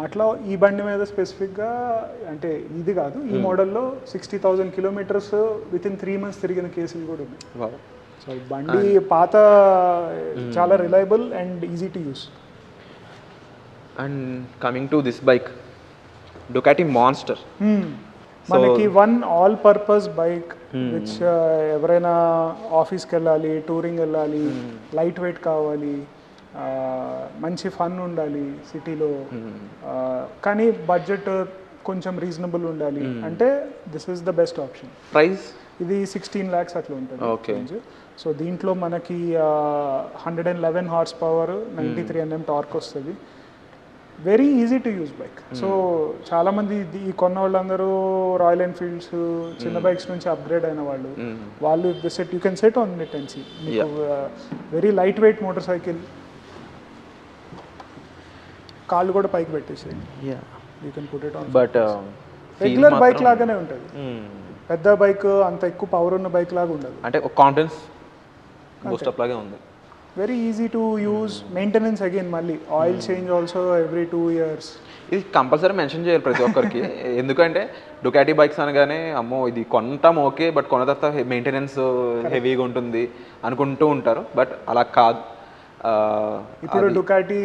అట్లా ఈ బండి మీద స్పెసిఫిక్గా అంటే ఇది కాదు, ఈ మోడల్లో 60,000 కిలోమీటర్స్ విత్ ఇన్ 3 months తిరిగిన కేసులు కూడా ఉన్నాయి. సో బండి పాత, చాలా reliable and easy to use. And coming to this bike, Ducati Monster. మనకి one all purpose bike which ఎవరైనా ఆఫీస్కి వెళ్ళాలి, టూరింగ్ వెళ్ళాలి, లైట్ వెయిట్ కావాలి, మంచి ఫన్ ఉండాలి సిటీలో, కానీ బడ్జెట్ కొంచెం రీజనబుల్ ఉండాలి అంటే this is the best option. Price ఇది 16 lakhs అట్లా ఉంటుంది. ఓకే. సో దీంట్లో మనకి 111 horsepower 93 Nm టార్క్ వస్తుంది. Very easy to use bike. So చాలామంది ఈ కొన్న వాళ్ళందరూ రాయల్ ఎన్ఫీల్డ్స్ చిన్న బైక్స్ నుంచి అప్గ్రేడ్ అయిన వాళ్ళు set you can set on it and see. Very light weight motorcycle, కాళ్ళు కూడా పైకి పెట్టేసేయండి, you can put it on. But regular bike లాగానే ఉంటుంది. పెద్ద బైక్ అంత ఎక్కువ పవర్ ఉన్న బైక్ లాగా ఉండదు, అంటే ఒక కాన్ఫిడెన్స్ బూస్టప్ లాగే ఉంది. Very easy to use. Maintenance again మళ్ళీ oil change also every 2 years. ఇది కంపల్సరీ మెన్షన్ చేయాలి ప్రతి ఒక్కరికి. ఎందుకంటే డుకాటి బైక్స్ అనగానే అమ్మో ఇది కొంటాం ఓకే, బట్ కొన్న తర్వాత మెయింటెనెన్స్ హెవీగా ఉంటుంది అనుకుంటూ ఉంటారు, బట్ అలా కాదు. ఇప్పుడు డుకాటి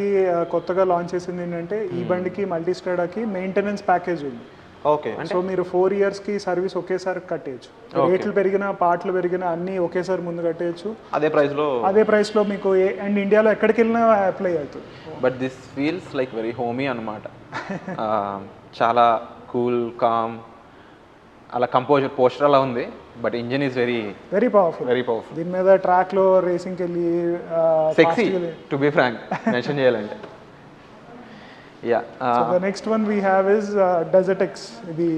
కొత్తగా లాంచ్ చేసింది ఏంటంటే ఈ బండికి మల్టీస్ట్రాడాకి మెయింటెనెన్స్ ప్యాకేజ్ ఉంది. ఓకే. సో మీరు 4 yearsకి సర్వీస్ ఒకేసారి కట్టేయచ్చు. రేట్లు పెరిగినా పార్ట్లు పెరిగినా అన్నీ ఒకేసారి ముందు కట్టేయచ్చు. అదే ప్రైస్లో మీకు అండ్ ఇండియాలో ఎక్కడికి వెళ్ళినా అప్లై అవుతుంది. But this feels like very homie అనమాట. చాలా కూల్ కామ్ అలా పోస్టర్ అలా ఉంది, but engine is very powerful. దీని మీద ట్రాక్లో రేసింగ్కి వెళ్ళి sexy to be frank mention చేయాలంటే. Yeah. So the next one we have is Desert X. ఇది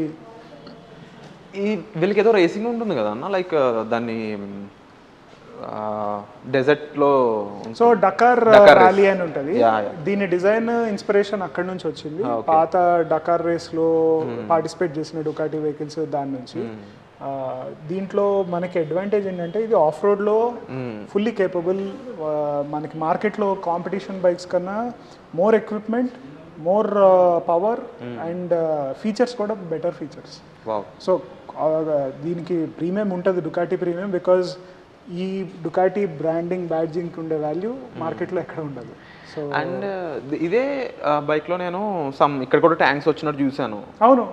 వీళ్ళకి ఏదో రేసింగ్ ఉంటుంది కదా అన్న, లైక్ దాన్ని డెజర్ట్లో. సో డకార్ ర్యాలీ అని ఉంటుంది. దీని డిజైన్ ఇన్స్పిరేషన్ అక్కడ నుంచి వచ్చింది. పాత డకార్ రేస్లో పార్టిసిపేట్ చేసిన డుకాటి వెహికల్స్ దాని నుంచి. దీంట్లో మనకి అడ్వాంటేజ్ ఏంటంటే ఇది ఆఫ్ రోడ్లో ఫుల్లీ కేపబుల్. మనకి మార్కెట్లో కాంపిటీషన్ బైక్స్ కన్నా more equipment, more power and features కూడా బెటర్ ఫీచర్స్. సో దీనికి ప్రీమియం ఉంటుంది, డుకాటి ప్రీమియం, బికాజ్ ఈ డుకాటి బ్రాండింగ్ బ్యాడ్జింగ్కి ఉండే వాల్యూ మార్కెట్లో ఎక్కడ ఉండదు. సో అండ్ ఇదే బైక్లో నేను ఇక్కడ కూడా ట్యాంక్స్ వచ్చినట్టు చూసాను. అవును,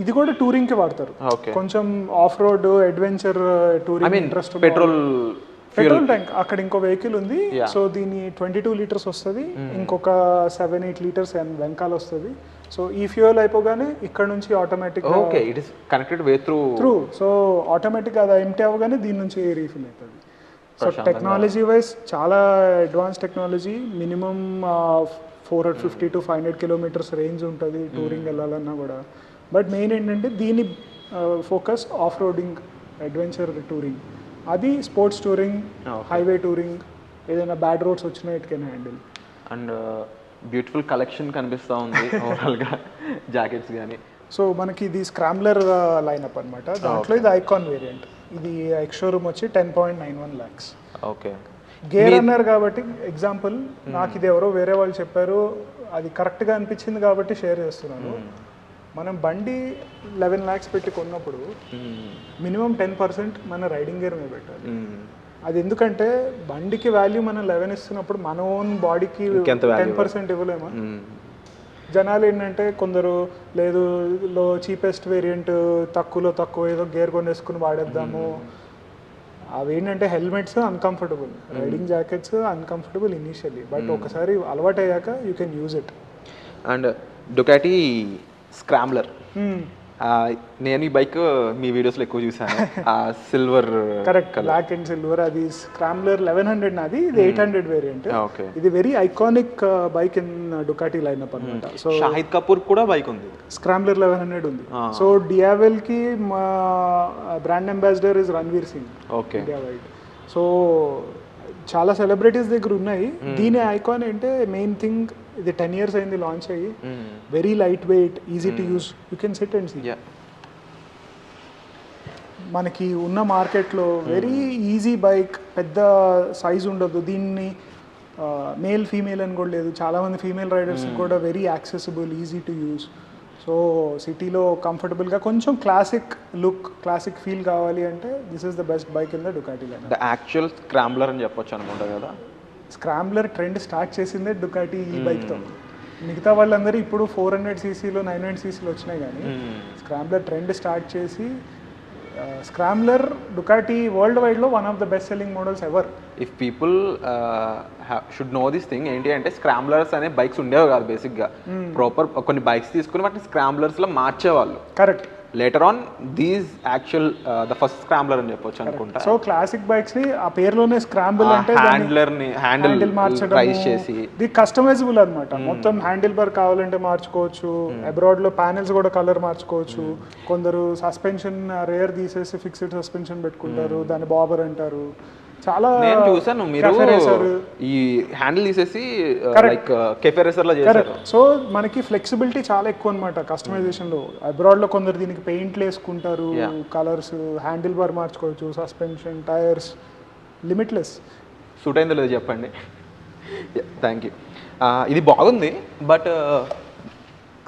ఇది కూడా టూరింగ్కి వాడతారు. ఓకే, కొంచెం of road adventure touring interest. Petrol tank అక్కడ ఇంకో వెహికల్ ఉంది. సో దీని 22 లీటర్స్ వస్తుంది, ఇంకొక 7-8 లీటర్స్ వెనకాల వస్తుంది. సో ఈ ఫ్యూయల్ అయిపోగానే ఇక్కడ నుంచి automatic okay it is connected way through so automatic అది ఎంటీ అవ్వగానే దీని నుంచి రీఫిల్ అవుతుంది. సో టెక్నాలజీ వైజ్ చాలా advance technology. Minimum 450 to 500 kilometres range ఉంటుంది టూరింగ్ వెళ్ళాలన్నా కూడా. బట్ మెయిన్ ఏంటంటే దీని focus off roading, adventure touring. అది స్పోర్ట్స్ టూరింగ్, హైవే టూరింగ్, ఏదైనా బ్యాడ్ రోడ్స్ వచ్చినా it can handle. And beautiful collection కనిపిస్తూ ఉంది ఓవరాల్గా జాకెట్స్ కానీ. సో మనకి ఇది స్క్రామ్లర్ లైనప్ అనమాట. దాంట్లో ఇది ఐకాన్ వేరియంట్. ఇది ఎక్స్ షోరూమ్ వచ్చి 10.91 lakhs. ఓకే, గేర్ అన్నారు కాబట్టి ఎగ్జాంపుల్ నాకు ఇది ఎవరో వేరే వాళ్ళు చెప్పారు, అది కరెక్ట్గా అనిపించింది కాబట్టి షేర్ చేస్తున్నాను. మనం బండి 11 lakhs పెట్టి కొన్నప్పుడు మినిమం 10% మన రైడింగ్ గేర్ మీద పెట్టాలి. అది ఎందుకంటే బండికి వాల్యూ మనం 11 ఇస్తున్నప్పుడు మన ఓన్ బాడీకి 10% ఇవ్వలేమా? జనాలు ఏంటంటే కొందరు లేదు చీపెస్ట్ వేరియంట్ తక్కువ ఏదో గేర్ కొనేసుకుని వాడేద్దాము. అవి ఏంటంటే helmets uncomfortable, riding jackets uncomfortable initially, but ఒకసారి అలవాటు అయ్యాక you can use it. And Ducati scrambler, నేను ఈ బైక్ మీ వీడియోస్లో ఎక్కువ చూసాను. Silver, correct, black and silver. అది స్క్రామ్లర్ 1100 నాది, ఇది 800 వేరియంట్. ఇది very iconic bike in Ducati lineup అనమాట. సో షాహిద్ కపూర్ కూడా బైక్ ఉంది, స్క్రామ్లర్ 1100 ఉంది. సో డియావెల్ కి మా brand ambassador is Ranveer Singh. Okay, so చాలా సెలబ్రిటీస్ దగ్గర ఉన్నాయి. దీని ఐకాన్ అంటే మెయిన్ థింగ్, ఇది 10 years అయింది లాంచ్ అయ్యి. Very light weight, easy to use, you can sit and see. మనకి ఉన్న మార్కెట్లో వెరీ ఈజీ బైక్, పెద్ద సైజ్ ఉండదు. దీన్ని మేల్ ఫీమేల్ అని కూడా లేదు, చాలామంది ఫీమేల్ రైడర్స్ కూడా very accessible, easy to use. So సిటీలో కంఫర్టబుల్గా కొంచెం క్లాసిక్ లుక్, క్లాసిక్ ఫీల్ కావాలి అంటే this is the best bike in the Ducati line. The actual scrambler అని చెప్పొచ్చు అనుకుంటా కదా. స్క్రాంబ్లర్ ట్రెండ్ స్టార్ట్ చేసిందే డుకాటి ఈ బైక్తో. మిగతా వాళ్ళందరూ ఇప్పుడు 400cc 900cc వచ్చినాయి, కానీ స్క్రాంబ్లర్ ట్రెండ్ స్టార్ట్ చేసి స్క్రాంబ్లర్ డుకాటి వరల్డ్ వైడ్లో one of the best selling models ever. If people should know this thing, ఏంటి అంటే స్క్రాంబ్లర్స్ అనే బైక్స్ ఉండేవి కాదు బేసిక్గా. ప్రాపర్ కొన్ని బైక్స్ తీసుకుని వాటిని స్క్రాంబ్లర్స్లో మార్చేవాళ్ళు. Correct. Later on these actual the first scrambler అని చెప్పొచ్చు అనుకుంటా. సో క్లాసిక్ బైక్స్ ని ఆ పేరులోనే స్క్రాంబుల్ అంటే హ్యాండిల్ మార్చడం, ఇది కస్టమైజబుల్ అనమాట. మొత్తం హ్యాండిల్ బార్ కావాలంటే మార్చుకోవచ్చు. అబ్రాడ్ లో ప్యానెల్స్ కూడా కలర్ మార్చుకోవచ్చు. కొందరు సస్పెన్షన్ రేర్ తీసేసి ఫిక్స్డ్ సస్పెన్షన్ పెట్టుకుంటారు, దాన్ని బాబర్ అంటారు. చాలా నేను చూసాను మీరు ఈ హ్యాండిల్ తీసేసి లైక్ కెఫే రేసర్ లా చేశారు. సో మనకి ఫ్లెక్సిబిలిటీ చాలా ఎక్కువ అనమాట కస్టమైజేషన్ లో. అబ్రాడ్ లో కొందరు దీనికి పెయింట్లు వేసుకుంటారు, కలర్స్, హ్యాండిల్ బార్ మార్చుకోవచ్చు, సస్పెన్షన్, టైర్స్, లిమిట్లెస్. సూట్ అయిందో లేదో చెప్పండి. Thank you. ఇది బాగుంది, బట్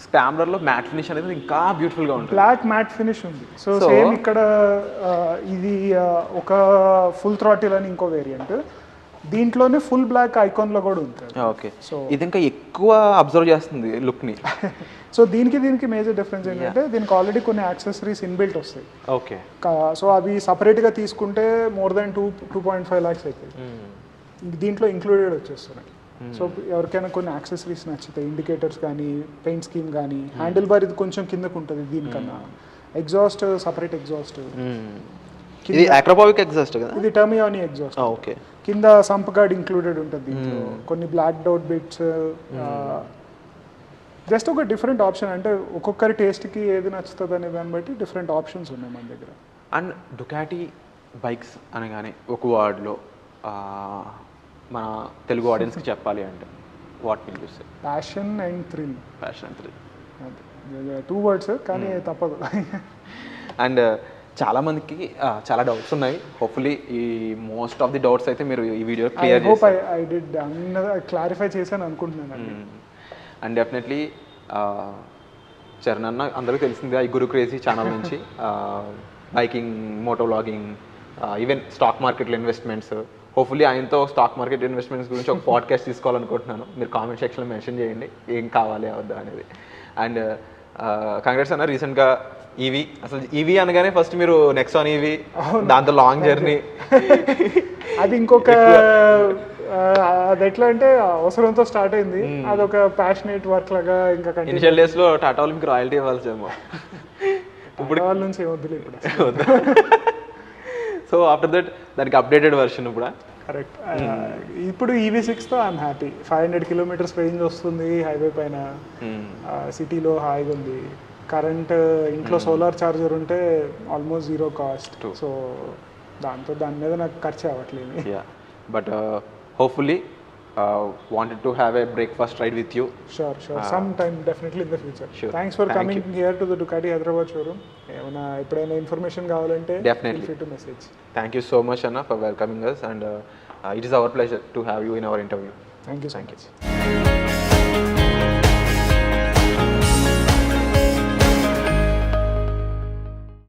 స్క్రాంబ్లర్లో మ్యాట్ ఫినిష్ అనేది ఇంకా బ్యూటిఫుల్గా ఉంటుంది. బ్లాక్ మ్యాట్ ఫినిష్ ఉంది. సో సేమ్ ఇక్కడ ఇది ఒక ఫుల్ థ్రాటిల్ అని ఇంకో వేరియంట్, దీంట్లోనే ఫుల్ బ్లాక్ ఐకాన్లో కూడా ఉంటుంది. ఓకే, సో ఇది ఇంకా ఎక్కువ అబ్జర్వ్ చేస్తుంది లుక్ని. సో దీనికి మేజర్ డిఫరెన్స్ ఏంటంటే దీనికి ఆల్రెడీ కొన్ని యాక్సెసరీస్ ఇన్బిల్ట్ వస్తాయి. ఓకే, సో అవి సపరేట్గా తీసుకుంటే మోర్ దాన్ 2.5 lakhs అవుతాయి. దీంట్లో ఇంక్లూడెడ్ వచ్చేస్తున్నాయి. సో ఎవరికైనా కొన్ని యాక్సెసరీస్ నచ్చితే, ఇండికేటర్స్ కానీ, పెయింట్ స్కీమ్ కానీ, హ్యాండిల్ బార్ ఇది కొంచెం కిందకు ఉంటుంది దీనికన్నా, ఎగ్జాస్ట్ సపరేట్ ఎగ్జాస్ట్, ఇది అక్రోపోవిక్ ఎగ్జాస్ట్ కదా, ఇది టర్మియానీ ఎగ్జాస్ట్. ఓకే, కింద సంప్ గార్డ్ ఇంక్లూడెడ్ ఉంటుంది దీంట్లో, కొన్ని బ్లాక్ డౌట్ బిట్స్. జస్ట్ ఒక డిఫరెంట్ ఆప్షన్, అంటే ఒక్కొక్కరి టేస్ట్కి ఏది నచ్చుతుంది అనే దాన్ని బట్టి డిఫరెంట్ ఆప్షన్స్ ఉన్నాయి మన దగ్గర. అండ్ డుకాటి బైక్స్ అనగానే ఒక వర్డ్లో మన తెలుగు ఆడియన్స్కి చెప్పాలి అంటే what will you say? Passion and thrill. Passion and thrill, 2 words, కానీ తప్పదు. అండ్ చాలామందికి చాలా డౌట్స్ ఉన్నాయి. హోప్ఫుల్లీ ఈ మోస్ట్ ఆఫ్ ది డౌట్స్ అయితే మీరు ఈ వీడియో క్లియర్ చేస్తారు. ఐ డిడ్ క్లారిఫై చేశాను అనుకుంటున్నాను. అండ్ డెఫినెట్లీ చరణ్ అన్న అందరికీ తెలిసిందే ఈ గురు క్రేజీ ఛానల్ నుంచి biking, moto vlogging, even stock మార్కెట్లో ఇన్వెస్ట్మెంట్స్. హోప్ఫుల్లీ ఆయనతో స్టాక్ మార్కెట్ ఇన్వెస్ట్మెంట్స్ గురించి ఒక పాడ్కాస్ట్ తీసుకోవాలనుకుంటున్నాను. మీరు కామెంట్ సెక్షన్లో మెన్షన్ చేయండి ఏం కావాలి అవద్దా అనేది. అండ్ కంగ్రాట్స్ అన్న, రీసెంట్గా ఈవీ, అసలు ఈవీ అనగానే ఫస్ట్ మీరు నెక్సాన్ ఈవీ, దాంతో లాంగ్ జర్నీ. అది ఇంకొక అది ఎట్లా అంటే అవసరంతో స్టార్ట్ అయింది, అదొక ప్యాషనేట్ వర్క్ లాగా ఇంకా ఇనిషియల్ డేస్లో టాటా వాళ్ళు మీకు రాయల్టీ ఇవ్వాల్సేమో, ఇప్పుడు వాళ్ళ నుంచి ఏమొద్దులే ఇప్పుడు. సో ఆఫ్టర్ దట్ దానికి అప్డేటెడ్ వర్షన్ ఇప్పుడు. కరెక్ట్. ఇప్పుడు EV6తో ఐఎమ్ హ్యాపీ. 500 కిలోమీటర్స్ రేంజ్ వస్తుంది హైవే పైన, సిటీలో హాయిగా ఉంది. కరెంట్ ఇంట్లో సోలార్ ఛార్జర్ ఉంటే ఆల్మోస్ట్ జీరో కాస్ట్. సో దాని మీద నాకు ఖర్చు అవ్వట్లేదు. But hopefully wanted to have a breakfast ride with you. Sure. Sometime definitely in the future. Sure. Thanks for coming here to the Ducati Hyderabad showroom. ఏమైనా ఎప్పుడైనా information కావాలంటే definitely feel free to message. Thank you so much Anna for welcoming us, and it is our pleasure to have you in our interview. Thank you so much.